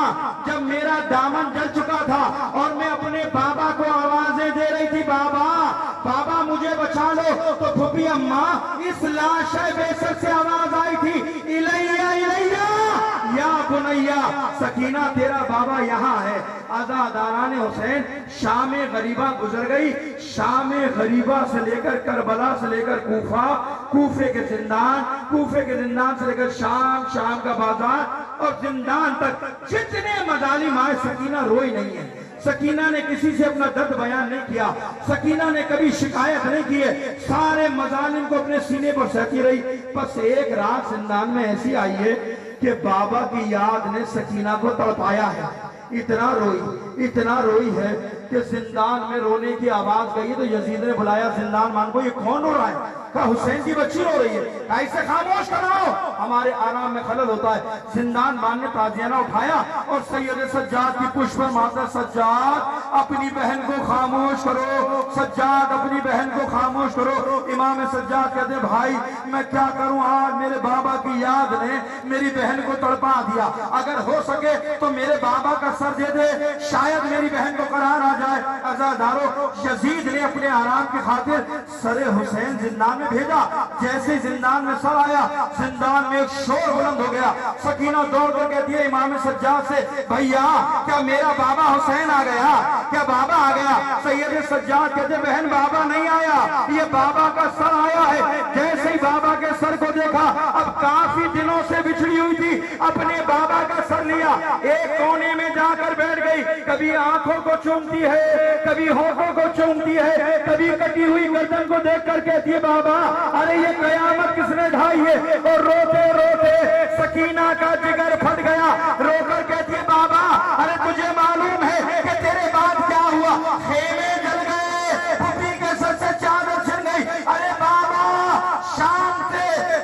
जब मेरा दामन जल चुका था और मैं अपने बाबा को आवाजें दे रही थी, बाबा बाबा मुझे बचा लो, तो फूफी अम्मा इस लाश बेसर से आवाज आई थी, इलैया इलैया या बुनैया, सकीना तेरा बाबा यहाँ है। आजादाराने हुसैन शाम गरीबा गुजर गई, शाम गरीबा से लेकर करबला से लेकर कूफा, कूफे के जिंदान, कूफे के जिंदान से लेकर शाम, शाम का बाजार और जिंदान तक जितने मजालिम आए सकीना रोई नहीं है। सकीना ने किसी से अपना दर्द बयान नहीं किया, सकीना ने कभी शिकायत नहीं की है, सारे मजालिम को अपने सीने पर सहती रही। बस एक रात जिंदान में ऐसी आई है कि बाबा की याद ने सकीना को तड़पाया है, इतना रोई है कि जिंदान में रोने की आवाज गई तो यजीद ने बुलाया जिंदान मान को, ये कौन रो रहा है? कहा हुसैन की बच्ची रो रही है। कैसे खामोश कराओ, हमारे आराम में खलल होता है। जिंदान मान ने ताजियाना उठाया और सैयद सज्जाद की पुष्प पर माता, सज्जाद अपनी बहन को खामोश करो, सज्जाद अपनी बहन को खामोश करो। इमाम सज्जाद कहते भाई मैं क्या करूं, आज मेरे बाबा की याद ने मेरी बहन को तड़पा दिया, अगर हो सके तो मेरे बाबा का सर दे दे, शायद मेरी बहन को करार आ जाए। अज़ादारो, यजीद ने अपने आराम की खातिर सरे हुसैन जिंदान में भेजा। जैसे जिंदान में सर आया, जिंदान में एक शोर बुलंद हो गया। सकीना दौड़ कर कहती है इमाम सज्जाद से, भैया क्या मेरा बाबा हुसैन आ गया? क्या बाबा आ गया? सैयद सज्जाद कहते बहन बाबा नहीं आया, ये बाबा का सर आया है। जैसे ही बाबा के सर को देखा, अब काफी दिनों से बिछड़ी हुई थी, अपने बाबा का सर लिया, एक कोने में जाकर बैठ गई। कभी आंखों को चूमती है, कभी होठों को चूमती है, कभी कटी हुई गर्दन को देख कर कहती है बाबा अरे ये कयामत किसने ढाई है? और रोते रोते सकीना का जिगर फट गया। रोकर कहती है बाबा अरे तुझे मालूम है कि तेरे बाद क्या हुआ? खेमे जल गए, पुप्पी के सर से चादर छिन गई। अरे बाबा शाम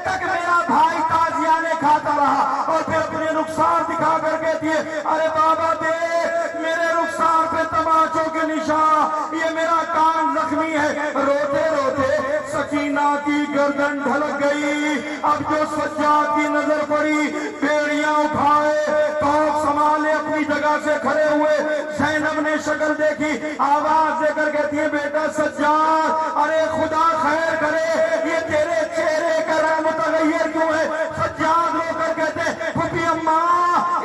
तक मेरा भाई ताजियाने खाता रहा। और फिर अपने रुखसार दिखा कर कहती है अरे बाबा देख मेरे रुखसार पे तमाचों के निशान, ये मेरा कान जख्मी है। रोते रोते सकीना की गर्दन ढलक गई। अब जो सज्जाद की नजर पड़ी, बेड़ियां उठाए, तौक संभाले, अपनी जगह से खड़े हुए। ज़ैनब ने शक्ल देखी, आवाज देकर कहती है बेटा सज्जाद अरे खुदा खैर करे, ये तेरे चेहरे का रंग मुतगय्यर क्यों है? सज्जाद रोकर कहते फूफी अम्मा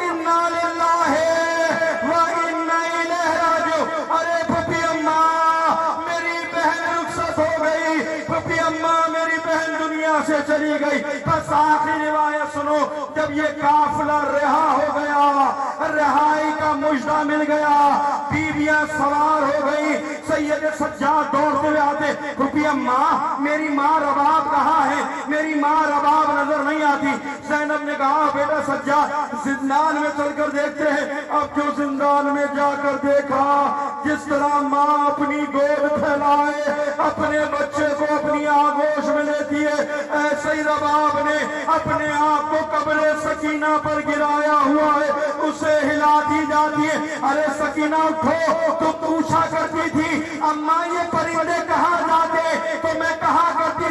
इन्ना लिल्लाहि व इन्ना इलैहि राजिऊन। अरे फूफी अम्मा मेरी बहन रुखसत हो गई, फूफी अम्मा मेरी बहन दुनिया से चली गई। बस आखिरी रिवायत सुनो, जब ये काफिला रिहा हो गया, रिहाई का मुजदा मिल गया, बीबियां सवार हो गई, सैयद सज्जाद दौड़ते हुए आते, फूफी अम्मा मेरी माँ रबाब कहाँ है? मेरी माँ रबाब नजर नहीं आती। ज़ैनब ने कहा बेटा सज्जाद जिंदान में चलकर देखते हैं। अब जो जिंदान में जाकर देखा, जिस तरह माँ अपनी गोद फैलाए अपने बच्चे को अपनी आगोश में लेती है, ऐसे ही रबाब ने अपने आप को कब्र सकीना पर गिराया हुआ है, उसे हिला दी जाती है। अरे सकीना उठो, तुम पूछा करती थी अम्मा ये परिंदे कहाँ जाते, तो मैं कहा करती